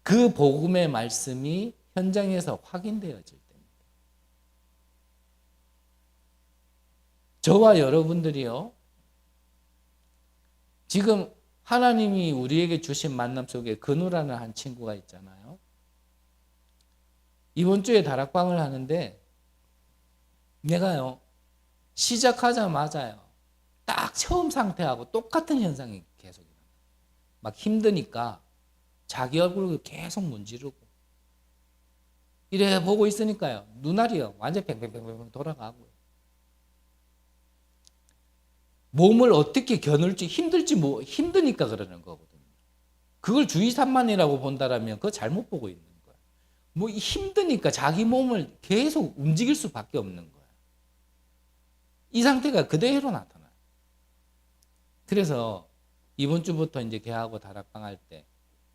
그 복음의 말씀이 현장에서 확인되어질 때입니다. 저와 여러분들이요. 지금 하나님이 우리에게 주신 만남 속에 근우라는 한 친구가 있잖아요. 이번 주에 다락방을 하는데 내가요. 시작하자마자요. 딱 처음 상태하고 똑같은 현상이 계속 일어나요. 막 힘드니까 자기 얼굴을 계속 문지르고 이래 보고 있으니까요. 눈알이요. 완전 뱅뱅뱅뱅 돌아가고요. 몸을 어떻게 겨눌지 힘드니까 그러는 거거든요. 그걸 주의산만이라고 본다라면 그거 잘못 보고 있는 거예요. 힘드니까 자기 몸을 계속 움직일 수밖에 없는 거예요. 이 상태가 그대로 나타나요. 그래서 이번 주부터 이제 걔하고 다락방 할 때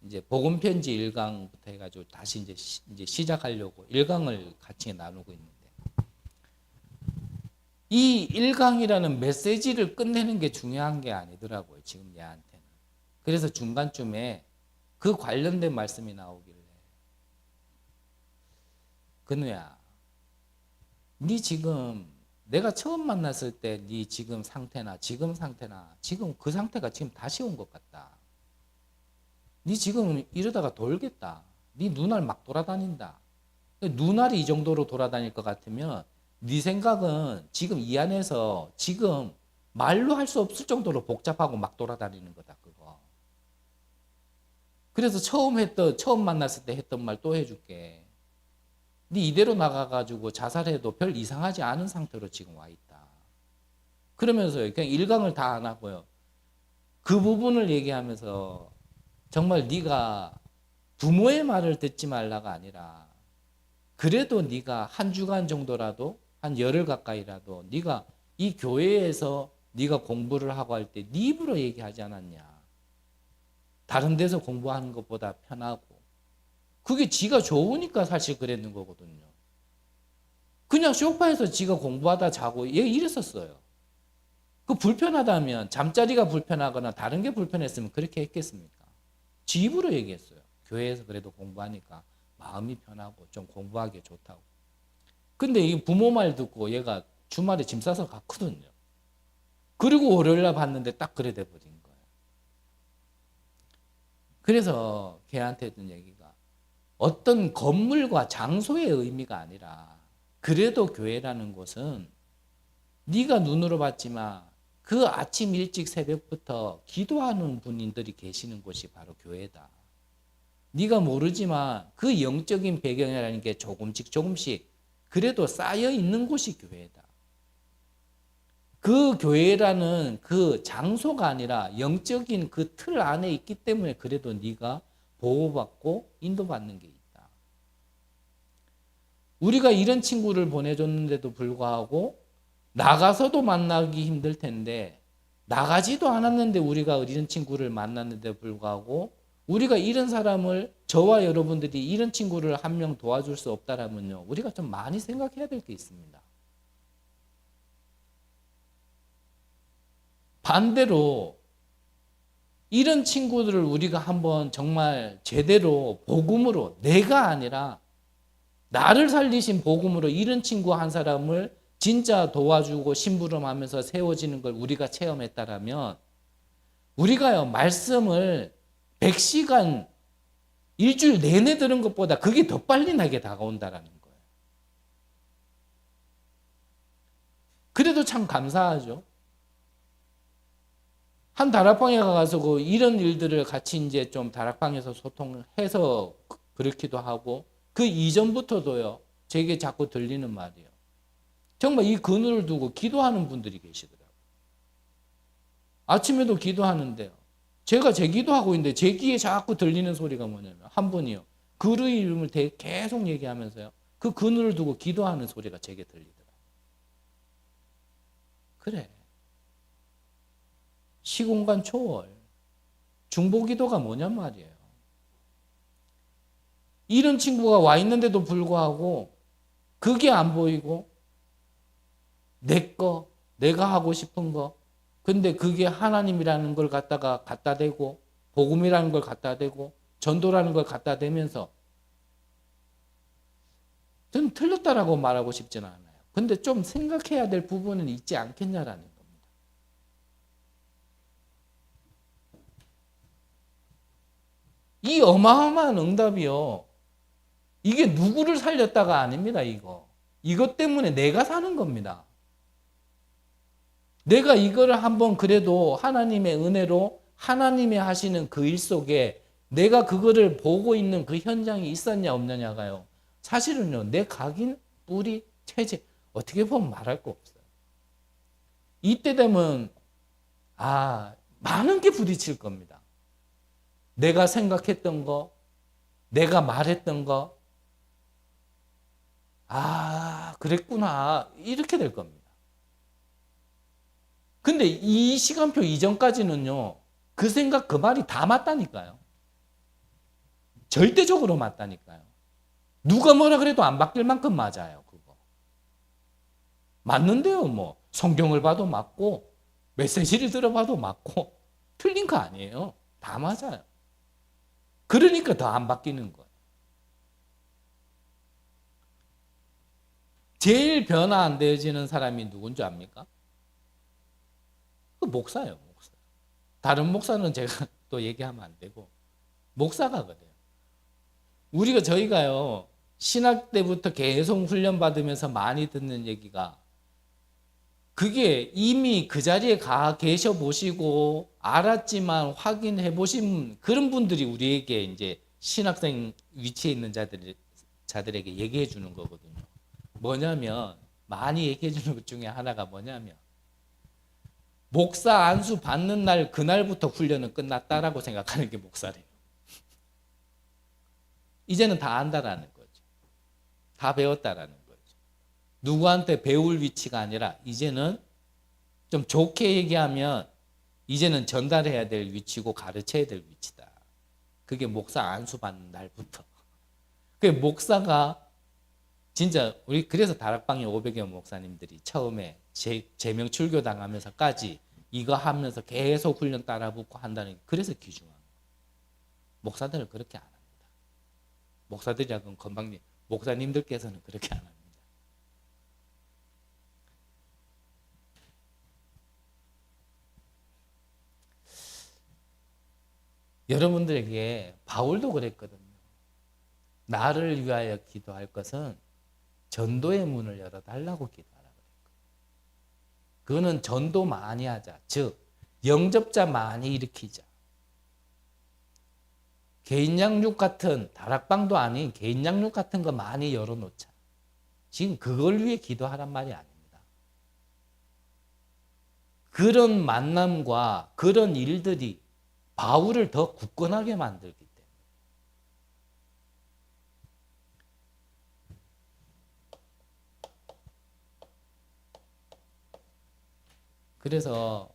이제 복음 편지 1강부터 해가지고 다시 이제 시작하려고 1강을 같이 나누고 있는데 이 1강이라는 메시지를 끝내는 게 중요한 게 아니더라고요. 지금 얘한테는. 그래서 중간쯤에 그 관련된 말씀이 나오길래 근우야, 네 지금 내가 처음 만났을 때 네 지금 상태나 지금 그 상태가 지금 다시 온 것 같다. 네 지금 이러다가 돌겠다. 네 눈알 막 돌아다닌다. 눈알이 이 정도로 돌아다닐 것 같으면 네 생각은 지금 이 안에서 지금 말로 할 수 없을 정도로 복잡하고 막 돌아다니는 거다. 그거. 그래서 처음 만났을 때 했던 말 또 해줄게. 네 이대로 나가가지고 자살해도 별 이상하지 않은 상태로 지금 와 있다. 그러면서 그냥 일강을 다 안 하고요. 그 부분을 얘기하면서 정말 네가 부모의 말을 듣지 말라가 아니라 그래도 네가 한 주간 정도라도 한 열흘 가까이라도 네가 이 교회에서 네가 공부를 하고 할 때 네 입으로 얘기하지 않았냐. 다른 데서 공부하는 것보다 편하고 그게 지가 좋으니까 사실 그랬는 거거든요. 그냥 소파에서 지가 공부하다 자고 얘 이랬었어요. 그 불편하다면 잠자리가 불편하거나 다른 게 불편했으면 그렇게 했겠습니까? 지 입으로 얘기했어요. 교회에서 그래도 공부하니까 마음이 편하고 좀 공부하기 좋다고. 근데 이 부모 말 듣고 얘가 주말에 짐 싸서 갔거든요. 그리고 월요일날 봤는데 딱 그래 돼버린 거예요. 그래서 걔한테 했던 얘기가 어떤 건물과 장소의 의미가 아니라 그래도 교회라는 곳은 네가 눈으로 봤지만 그 아침 일찍 새벽부터 기도하는 분들이 계시는 곳이 바로 교회다. 네가 모르지만 그 영적인 배경이라는 게 조금씩 그래도 쌓여 있는 곳이 교회다. 그 교회라는 그 장소가 아니라 영적인 그 틀 안에 있기 때문에 그래도 네가 보호받고 인도받는 게 있다. 우리가 이런 친구를 보내줬는데도 불구하고 나가서도 만나기 힘들 텐데 나가지도 않았는데 우리가 이런 친구를 만났는데 불구하고 우리가 이런 사람을 저와 여러분들이 이런 친구를 한 명 도와줄 수 없다라면요. 우리가 좀 많이 생각해야 될 게 있습니다. 반대로 이런 친구들을 우리가 한번 정말 제대로 복음으로 내가 아니라 나를 살리신 복음으로 이런 친구 한 사람을 진짜 도와주고 심부름하면서 세워지는 걸 우리가 체험했다라면 우리가요 말씀을 100시간 일주일 내내 들은 것보다 그게 더 빨리 나게 다가온다라는 거예요. 그래도 참 감사하죠. 한 다락방에 가서 이런 일들을 같이 이제 좀 다락방에서 소통해서 그렇기도 하고 그 이전부터도요 제게 자꾸 들리는 말이에요. 정말 이 그늘을 두고 기도하는 분들이 계시더라고요. 아침에도 기도하는데요. 제가 제 기도하고 있는데 제 귀에 자꾸 들리는 소리가 뭐냐면 한 분이요. 그의 이름을 계속 얘기하면서요. 그 그늘을 두고 기도하는 소리가 제게 들리더라고요. 그래. 시공간 초월. 중보기도가 뭐냔 말이에요. 이런 친구가 와 있는데도 불구하고 그게 안 보이고 내가 하고 싶은 거 근데 그게 하나님이라는 걸 갖다 대고 복음이라는 걸 갖다 대고 전도라는 걸 갖다 대면서 저는 틀렸다라고 말하고 싶지는 않아요. 근데 좀 생각해야 될 부분은 있지 않겠냐라는 겁니다. 이 어마어마한 응답이요. 이게 누구를 살렸다가 아닙니다. 이것 때문에 내가 사는 겁니다. 내가 이거를 한번 그래도 하나님의 은혜로 하나님이 하시는 그 일 속에 내가 그거를 보고 있는 그 현장이 있었냐 없느냐가요. 사실은요. 내 각인, 뿌리, 체질 어떻게 보면 말할 거 없어요. 이때 되면 많은 게 부딪힐 겁니다. 내가 생각했던 거, 내가 말했던 거 그랬구나 이렇게 될 겁니다. 근데 이 시간표 이전까지는요. 그 생각 그 말이 다 맞다니까요. 절대적으로 맞다니까요. 누가 뭐라 그래도 안 바뀔 만큼 맞아요. 그거. 맞는데요. 뭐 성경을 봐도 맞고 메시지를 들어봐도 맞고 틀린 거 아니에요. 다 맞아요. 그러니까 더 안 바뀌는 거예요. 제일 변화 안 되어지는 사람이 누군지 압니까? 그 목사예요. 목사. 다른 목사는 제가 또 얘기하면 안 되고 목사가 그래요. 저희가요 신학 때부터 계속 훈련 받으면서 많이 듣는 얘기가 그게 이미 그 자리에 계셔 보시고 알았지만 확인해 보신 그런 분들이 우리에게 이제 신학생 위치에 있는 자들에게 얘기해 주는 거거든요. 뭐냐면 많이 얘기해 주는 것 중에 하나가 뭐냐면 목사 안수 받는 날 그날부터 훈련은 끝났다라고 생각하는 게 목사래요. 이제는 다 안다라는 거죠. 다 배웠다라는 거죠. 누구한테 배울 위치가 아니라 이제는 좀 좋게 얘기하면 이제는 전달해야 될 위치고 가르쳐야 될 위치다. 그게 목사 안수 받는 날부터. 그 목사가 진짜 우리 그래서 다락방에 500여 목사님들이 처음에 제명 출교 당하면서까지 이거 하면서 계속 훈련 따라 붙고 한다는 게 그래서 귀중한 거예요. 목사들은 그렇게 안 합니다. 목사들이라고 건방님 목사님들께서는 그렇게 안 합니다. 여러분들에게 바울도 그랬거든요. 나를 위하여 기도할 것은 전도의 문을 열어달라고 기도하라 그랬거든요. 그거는 전도 많이 하자. 즉 영접자 많이 일으키자. 개인 양육 같은 다락방도 아닌 개인 양육 같은 거 많이 열어놓자. 지금 그걸 위해 기도하란 말이 아닙니다. 그런 만남과 그런 일들이 바울을 더 굳건하게 만들기 때문에. 그래서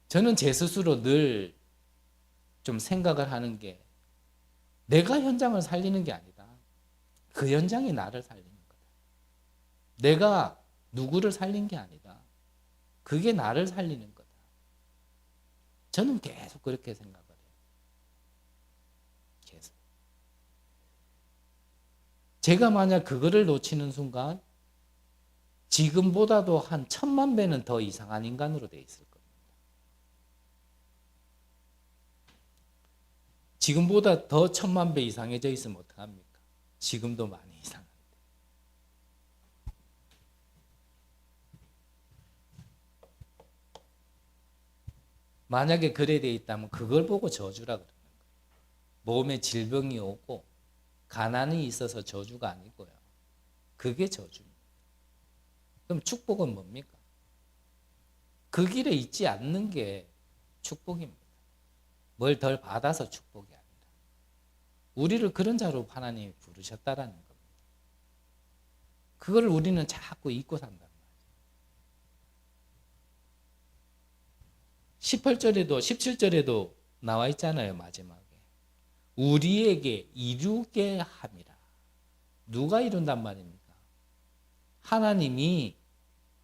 저는 제 스스로 늘 좀 생각을 하는 게 내가 현장을 살리는 게 아니다. 그 현장이 나를 살리는 거다. 내가 누구를 살린 게 아니다. 그게 나를 살리는 거다. 저는 계속 그렇게 생각을 해요. 계속. 제가 만약 그거를 놓치는 순간 지금보다도 한 1000만 배는 더 이상한 인간으로 돼 있을 겁니다. 지금보다 더 1000만 배 이상해져 있으면 어떡합니까? 지금도 많이 이상한데. 만약에 그래 돼 있다면 그걸 보고 저주라 그러는 거예요. 몸에 질병이 오고 가난이 있어서 저주가 아니고요. 그게 저주입니다. 그럼 축복은 뭡니까? 그 길에 있지 않는 게 축복입니다. 뭘 덜 받아서 축복이 아니라. 우리를 그런 자로 하나님이 부르셨다라는 겁니다. 그걸 우리는 자꾸 잊고 산단 말이에요. 18절에도 17절에도 나와 있잖아요. 마지막에. 우리에게 이루게 함이라. 누가 이룬단 말입니까? 하나님이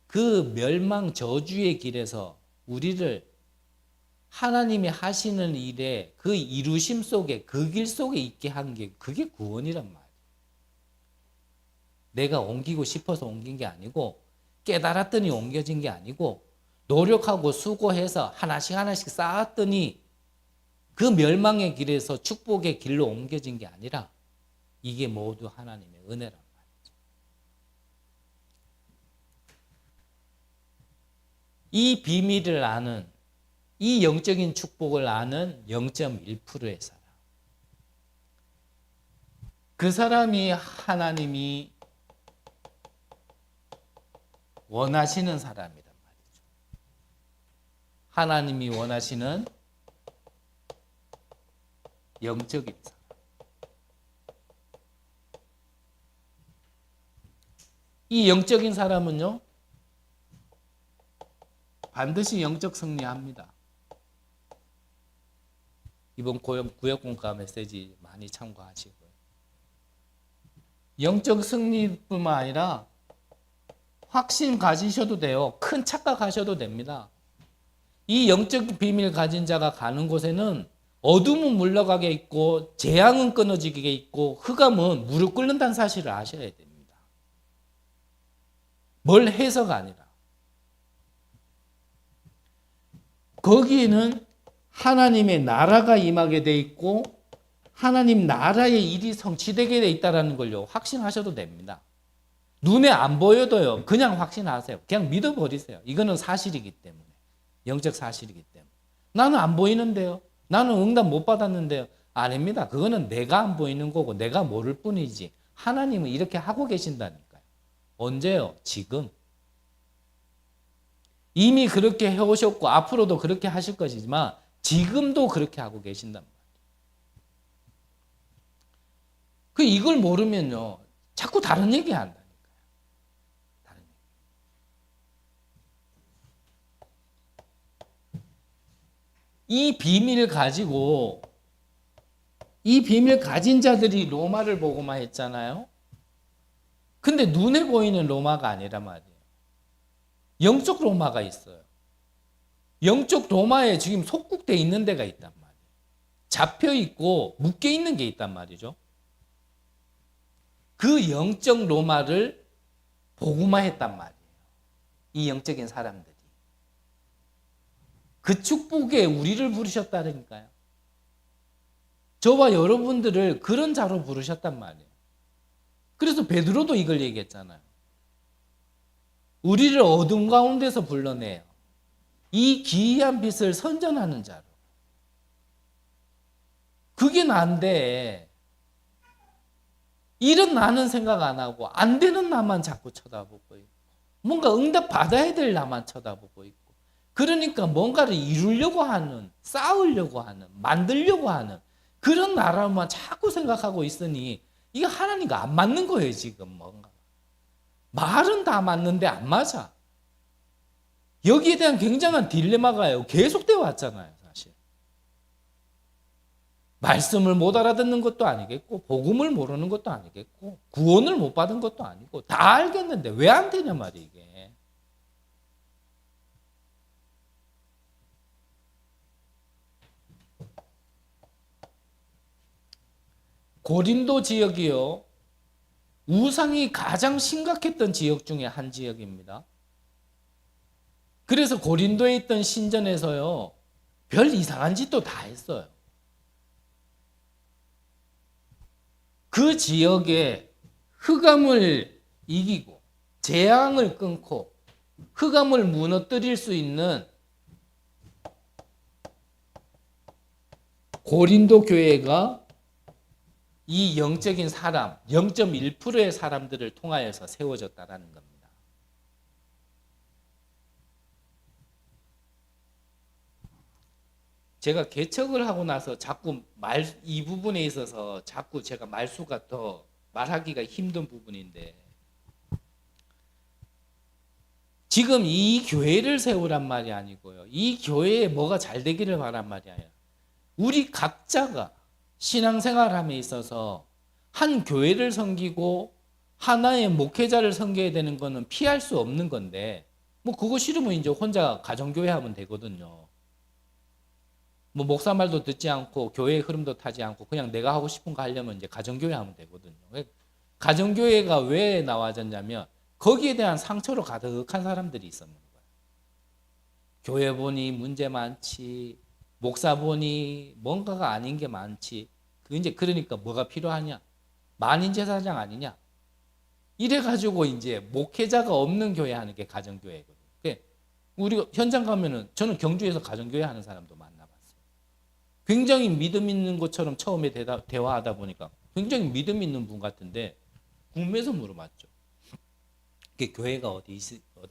그 멸망 저주의 길에서 우리를 하나님이 하시는 일에 그 이루심 속에 그 길 속에 있게 한 게 그게 구원이란 말이에요. 내가 옮기고 싶어서 옮긴 게 아니고 깨달았더니 옮겨진 게 아니고 노력하고 수고해서 하나씩 하나씩 쌓았더니 그 멸망의 길에서 축복의 길로 옮겨진 게 아니라 이게 모두 하나님의 은혜란 말이죠. 이 비밀을 아는 이 영적인 축복을 아는 0.1%의 사람. 그 사람이 하나님이 원하시는 사람이란 말이죠. 하나님이 원하시는 영적인 사람. 이 영적인 사람은요, 반드시 영적 승리합니다. 이번 구역공과 메시지 많이 참고하시고요. 영적 승리뿐만 아니라 확신 가지셔도 돼요. 큰 착각하셔도 됩니다. 이 영적 비밀 가진 자가 가는 곳에는 어둠은 물러가게 있고 재앙은 끊어지게 있고 흑암은 무릎 꿇는다는 사실을 아셔야 됩니다. 뭘 해서가 아니라. 거기에는 하나님의 나라가 임하게 돼 있고 하나님 나라의 일이 성취되게 돼 있다는 걸요 확신하셔도 됩니다. 눈에 안 보여도요 그냥 확신하세요. 그냥 믿어버리세요. 이거는 사실이기 때문에. 영적 사실이기 때문에. 나는 안 보이는데요. 나는 응답 못 받았는데요. 아닙니다. 그거는 내가 안 보이는 거고 내가 모를 뿐이지. 하나님은 이렇게 하고 계신다니까요. 언제요? 지금. 이미 그렇게 해오셨고 앞으로도 그렇게 하실 것이지만 지금도 그렇게 하고 계신단 말이에요. 이걸 모르면요. 자꾸 다른 얘기 한다니까요. 다른 얘기. 이 비밀을 가지고 이 비밀 가진 자들이 로마를 보고만 했잖아요. 근데 눈에 보이는 로마가 아니란 말이에요. 영적 로마가 있어요. 영적 로마에 지금 속국돼 있는 데가 있단 말이에요. 잡혀 있고 묶여 있는 게 있단 말이죠. 그 영적 로마를 보고만 했단 말이에요. 이 영적인 사람들이. 그 축복에 우리를 부르셨다니까요. 저와 여러분들을 그런 자로 부르셨단 말이에요. 그래서 베드로도 이걸 얘기했잖아요. 우리를 어둠 가운데서 불러내요. 이 기이한 빛을 선전하는 자로. 그게 난데 일은 나는 생각 안 하고 안 되는 나만 자꾸 쳐다보고 있고 뭔가 응답 받아야 될 나만 쳐다보고 있고 그러니까 뭔가를 이루려고 하는, 쌓으려고 하는, 만들려고 하는 그런 나라만 자꾸 생각하고 있으니 이게 하나님과 안 맞는 거예요. 지금 뭔가 말은 다 맞는데 안 맞아. 여기에 대한 굉장한 딜레마가요. 계속되어 왔잖아요. 사실 말씀을 못 알아듣는 것도 아니겠고 복음을 모르는 것도 아니겠고 구원을 못 받은 것도 아니고 다 알겠는데 왜 안 되냐 말이에요. 이게. 고린도 지역이요. 우상이 가장 심각했던 지역 중에 한 지역입니다. 그래서 고린도에 있던 신전에서요. 별 이상한 짓도 다 했어요. 그 지역에 흑암을 이기고 재앙을 끊고 흑암을 무너뜨릴 수 있는 고린도 교회가 이 영적인 사람, 0.1%의 사람들을 통하여서 세워졌다라는 겁니다. 제가 개척을 하고 나서 자꾸 이 부분에 있어서 자꾸 제가 말수가 더 말하기가 힘든 부분인데 지금 이 교회를 세우란 말이 아니고요. 이 교회에 뭐가 잘 되기를 바란 말이 아니라 우리 각자가 신앙생활함에 있어서 한 교회를 섬기고 하나의 목회자를 섬겨야 되는 거는 피할 수 없는 건데 뭐 그거 싫으면 이제 혼자 가정교회 하면 되거든요. 뭐 목사 말도 듣지 않고 교회의 흐름도 타지 않고 그냥 내가 하고 싶은 거 하려면 이제 가정교회 하면 되거든요. 가정교회가 왜 나와졌냐면 거기에 대한 상처로 가득한 사람들이 있었는 거예요. 교회 보니 문제 많지, 목사 보니 뭔가가 아닌 게 많지. 이제 그러니까 뭐가 필요하냐? 만인제사장 아니냐? 이래가지고 이제 목회자가 없는 교회 하는 게 가정교회거든요. 우리 현장 가면은 저는 경주에서 가정교회 하는 사람도 만나봤어요. 굉장히 믿음 있는 것처럼 처음에 대화하다 보니까 굉장히 믿음 있는 분 같은데 궁금해서 물어봤죠. 교회가 어디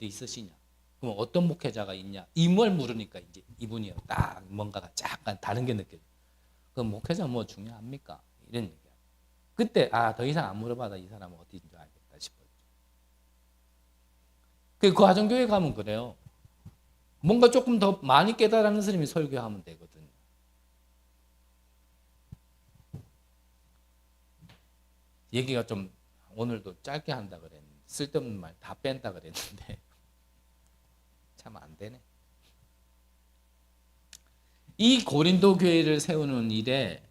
있으시냐? 그럼 어떤 목회자가 있냐? 이걸 물으니까 이제 이분이 딱 뭔가가 약간 다른 게 느껴져요. 그럼 목회자 뭐 중요합니까? 이런 얘기야. 그때 더 이상 안 물어봐도 이 사람은 어디인 줄 알겠다 싶어요. 그 가정교회 가면 그래요. 뭔가 조금 더 많이 깨달은 스님이 설교하면 되거든요. 얘기가 좀 오늘도 짧게 한다 그랬는데 쓸데없는 말 다 뺀다 그랬는데 참 안 되네. 이 고린도 교회를 세우는 일에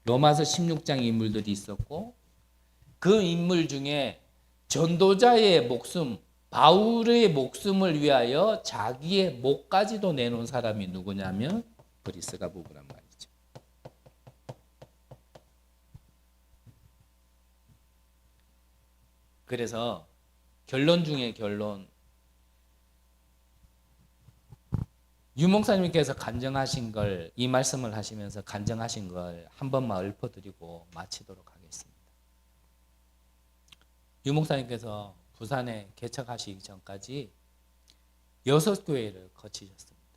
로마서 16장 인물들이 있었고 그 인물 중에 전도자의 목숨, 바울의 목숨을 위하여 자기의 목까지도 내놓은 사람이 누구냐면 브리스가 부부란 말이죠. 그래서 결론 중에 결론, 유 목사님께서 간증하신 걸, 이 말씀을 하시면서 간증하신 걸 한 번만 읊어드리고 마치도록 하겠습니다. 유 목사님께서 부산에 개척하시기 전까지 6교회를 거치셨습니다.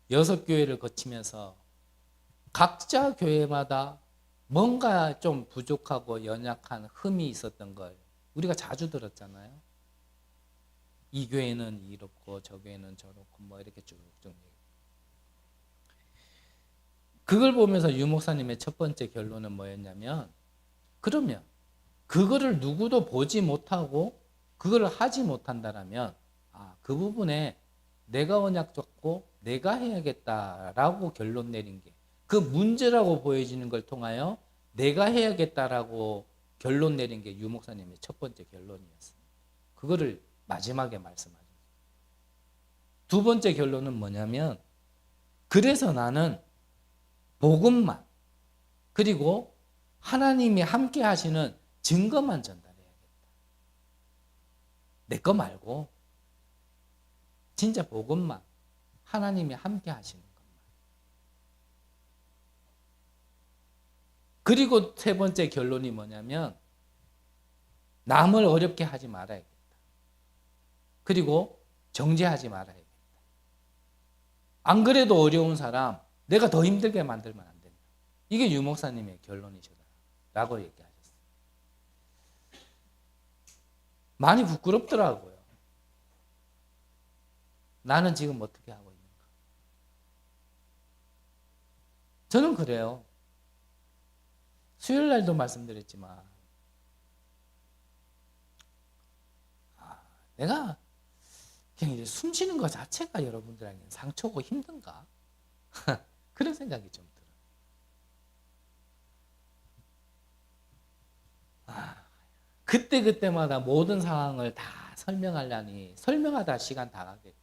6교회를 거치면서 각자 교회마다 뭔가 좀 부족하고 연약한 흠이 있었던 걸 우리가 자주 들었잖아요. 이 교회는 이렇고 저 교회는 저렇고 뭐 이렇게 쭉쭉. 그걸 보면서 유 목사님의 첫 번째 결론은 뭐였냐면, 그러면 그거를 누구도 보지 못하고 그거를 하지 못한다라면 그 부분에 내가 언약 잡고 내가 해야겠다라고 결론 내린 게, 그 문제라고 보여지는 걸 통하여 내가 해야겠다라고 결론 내린 게 유 목사님의 첫 번째 결론이었습니다. 그거를 마지막에 말씀하셨어요. 두 번째 결론은 뭐냐면, 그래서 나는 복음만, 그리고 하나님이 함께 하시는 증거만 전달해야겠다. 내 거 말고 진짜 복음만, 하나님이 함께 하시는 것만. 그리고 세 번째 결론이 뭐냐면, 남을 어렵게 하지 말아야겠다. 그리고 정죄하지 말아야겠다. 안 그래도 어려운 사람 내가 더 힘들게 만들면 안 된다. 이게 유 목사님의 결론이시다라고 얘기하셨어요. 많이 부끄럽더라고요. 나는 지금 어떻게 하고 있는가. 저는 그래요. 수요일 날도 말씀드렸지만 내가 그냥 이제 숨 쉬는 것 자체가 여러분들에게는 상처고 힘든가? 그런 생각이 좀 들어요. 그때마다 모든 상황을 다 설명하려니 설명하다 시간 다 가겠고,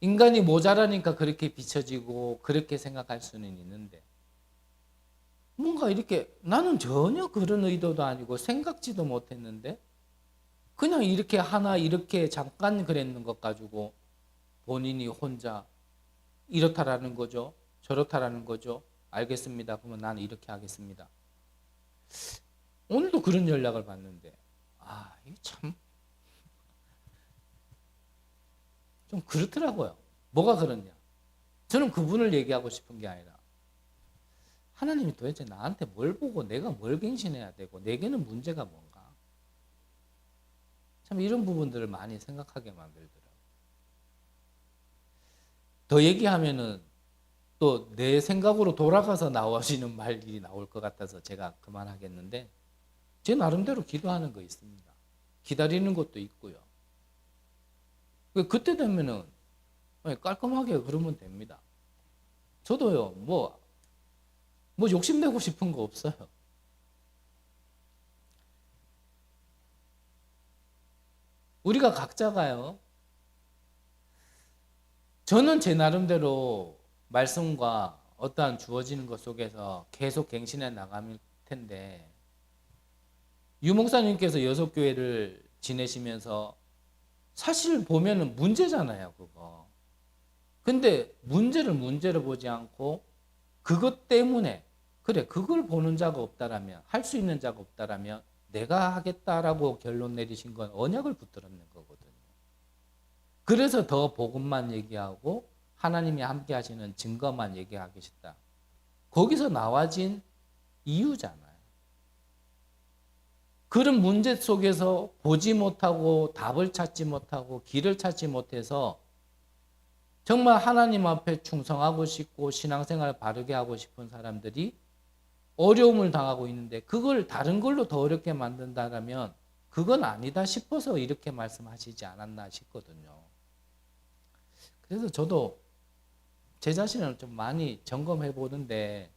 인간이 모자라니까 그렇게 비춰지고 그렇게 생각할 수는 있는데, 뭔가 이렇게 나는 전혀 그런 의도도 아니고 생각지도 못했는데 그냥 이렇게 하나 이렇게 잠깐 그랬는 것 가지고 본인이 혼자 이렇다라는 거죠. 저렇다라는 거죠. 알겠습니다. 그러면 나는 이렇게 하겠습니다. 오늘도 그런 연락을 받는데 이게 참 좀 그렇더라고요. 뭐가 그렇냐? 저는 그분을 얘기하고 싶은 게 아니라, 하나님이 도대체 나한테 뭘 보고 내가 뭘 갱신해야 되고 내게는 문제가 뭔가? 참 이런 부분들을 많이 생각하게 만들더라고요. 더 얘기하면은 또 내 생각으로 돌아가서 나오시는 말이 나올 것 같아서 제가 그만하겠는데, 제 나름대로 기도하는 거 있습니다. 기다리는 것도 있고요. 그때 되면은 깔끔하게 그러면 됩니다. 저도요, 뭐 욕심내고 싶은 거 없어요. 우리가 각자가요, 저는 제 나름대로 말씀과 어떠한 주어지는 것 속에서 계속 갱신해 나갈 텐데, 유 목사님께서 6교회를 지내시면서 사실 보면은 문제잖아요, 그거. 근데 문제를 보지 않고 그것 때문에, 그래, 그걸 보는 자가 없다라면, 할 수 있는 자가 없다라면 내가 하겠다라고 결론 내리신 건 언약을 붙들었는 거거든요. 그래서 더 복음만 얘기하고 하나님이 함께 하시는 증거만 얘기하기 싶다. 거기서 나와진 이유잖아요. 그런 문제 속에서 보지 못하고 답을 찾지 못하고 길을 찾지 못해서 정말 하나님 앞에 충성하고 싶고 신앙생활 바르게 하고 싶은 사람들이 어려움을 당하고 있는데, 그걸 다른 걸로 더 어렵게 만든다면 그건 아니다 싶어서 이렇게 말씀하시지 않았나 싶거든요. 그래서 저도 제 자신을 좀 많이 점검해 보는데,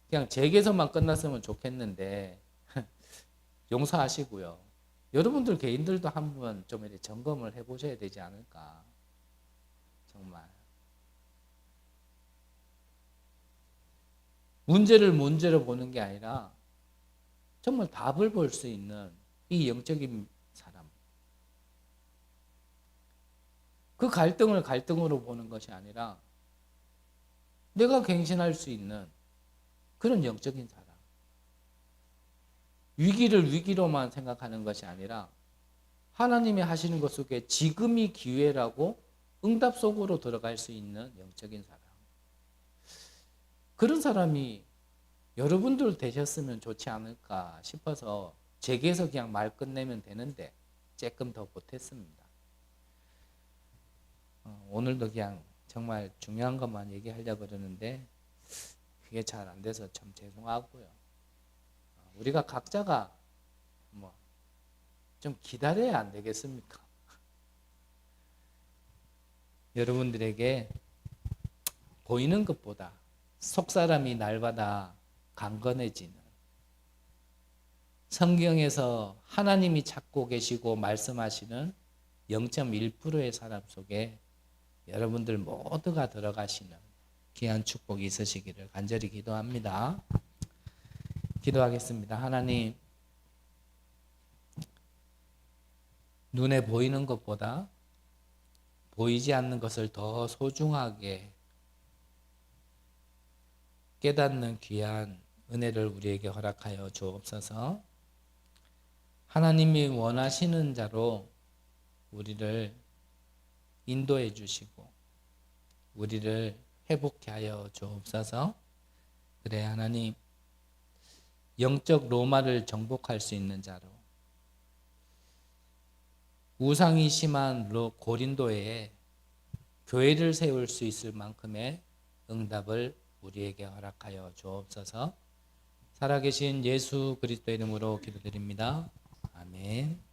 그냥 제게서만 끝났으면 좋겠는데 용서하시고요. 여러분들 개인들도 한번 좀 이렇게 점검을 해 보셔야 되지 않을까. 정말 문제로 보는 게 아니라 정말 답을 볼 수 있는 이 영적인 사람. 그 갈등을 갈등으로 보는 것이 아니라 내가 갱신할 수 있는 그런 영적인 사람. 위기를 위기로만 생각하는 것이 아니라 하나님이 하시는 것 속에 지금이 기회라고 응답 속으로 들어갈 수 있는 영적인 사람. 그런 사람이 여러분들 되셨으면 좋지 않을까 싶어서 제게서 그냥 말 끝내면 되는데 조금 더 못했습니다. 오늘도 그냥 정말 중요한 것만 얘기하려고 그러는데 그게 잘 안 돼서 참 죄송하고요. 우리가 각자가 좀 기다려야 안 되겠습니까? 여러분들에게 보이는 것보다 속사람이 날마다 강건해지는, 성경에서 하나님이 찾고 계시고 말씀하시는 0.1%의 사람 속에 여러분들 모두가 들어가시는 귀한 축복이 있으시기를 간절히 기도합니다. 기도하겠습니다. 하나님, 눈에 보이는 것보다 보이지 않는 것을 더 소중하게 깨닫는 귀한 은혜를 우리에게 허락하여 주옵소서. 하나님이 원하시는 자로 우리를 인도해 주시고 우리를 회복케 하여 주옵소서. 그래 하나님, 영적 로마를 정복할 수 있는 자로, 우상이 심한 고린도에 교회를 세울 수 있을 만큼의 응답을 우리에게 허락하여 주옵소서. 살아계신 예수 그리스도의 이름으로 기도드립니다. 아멘.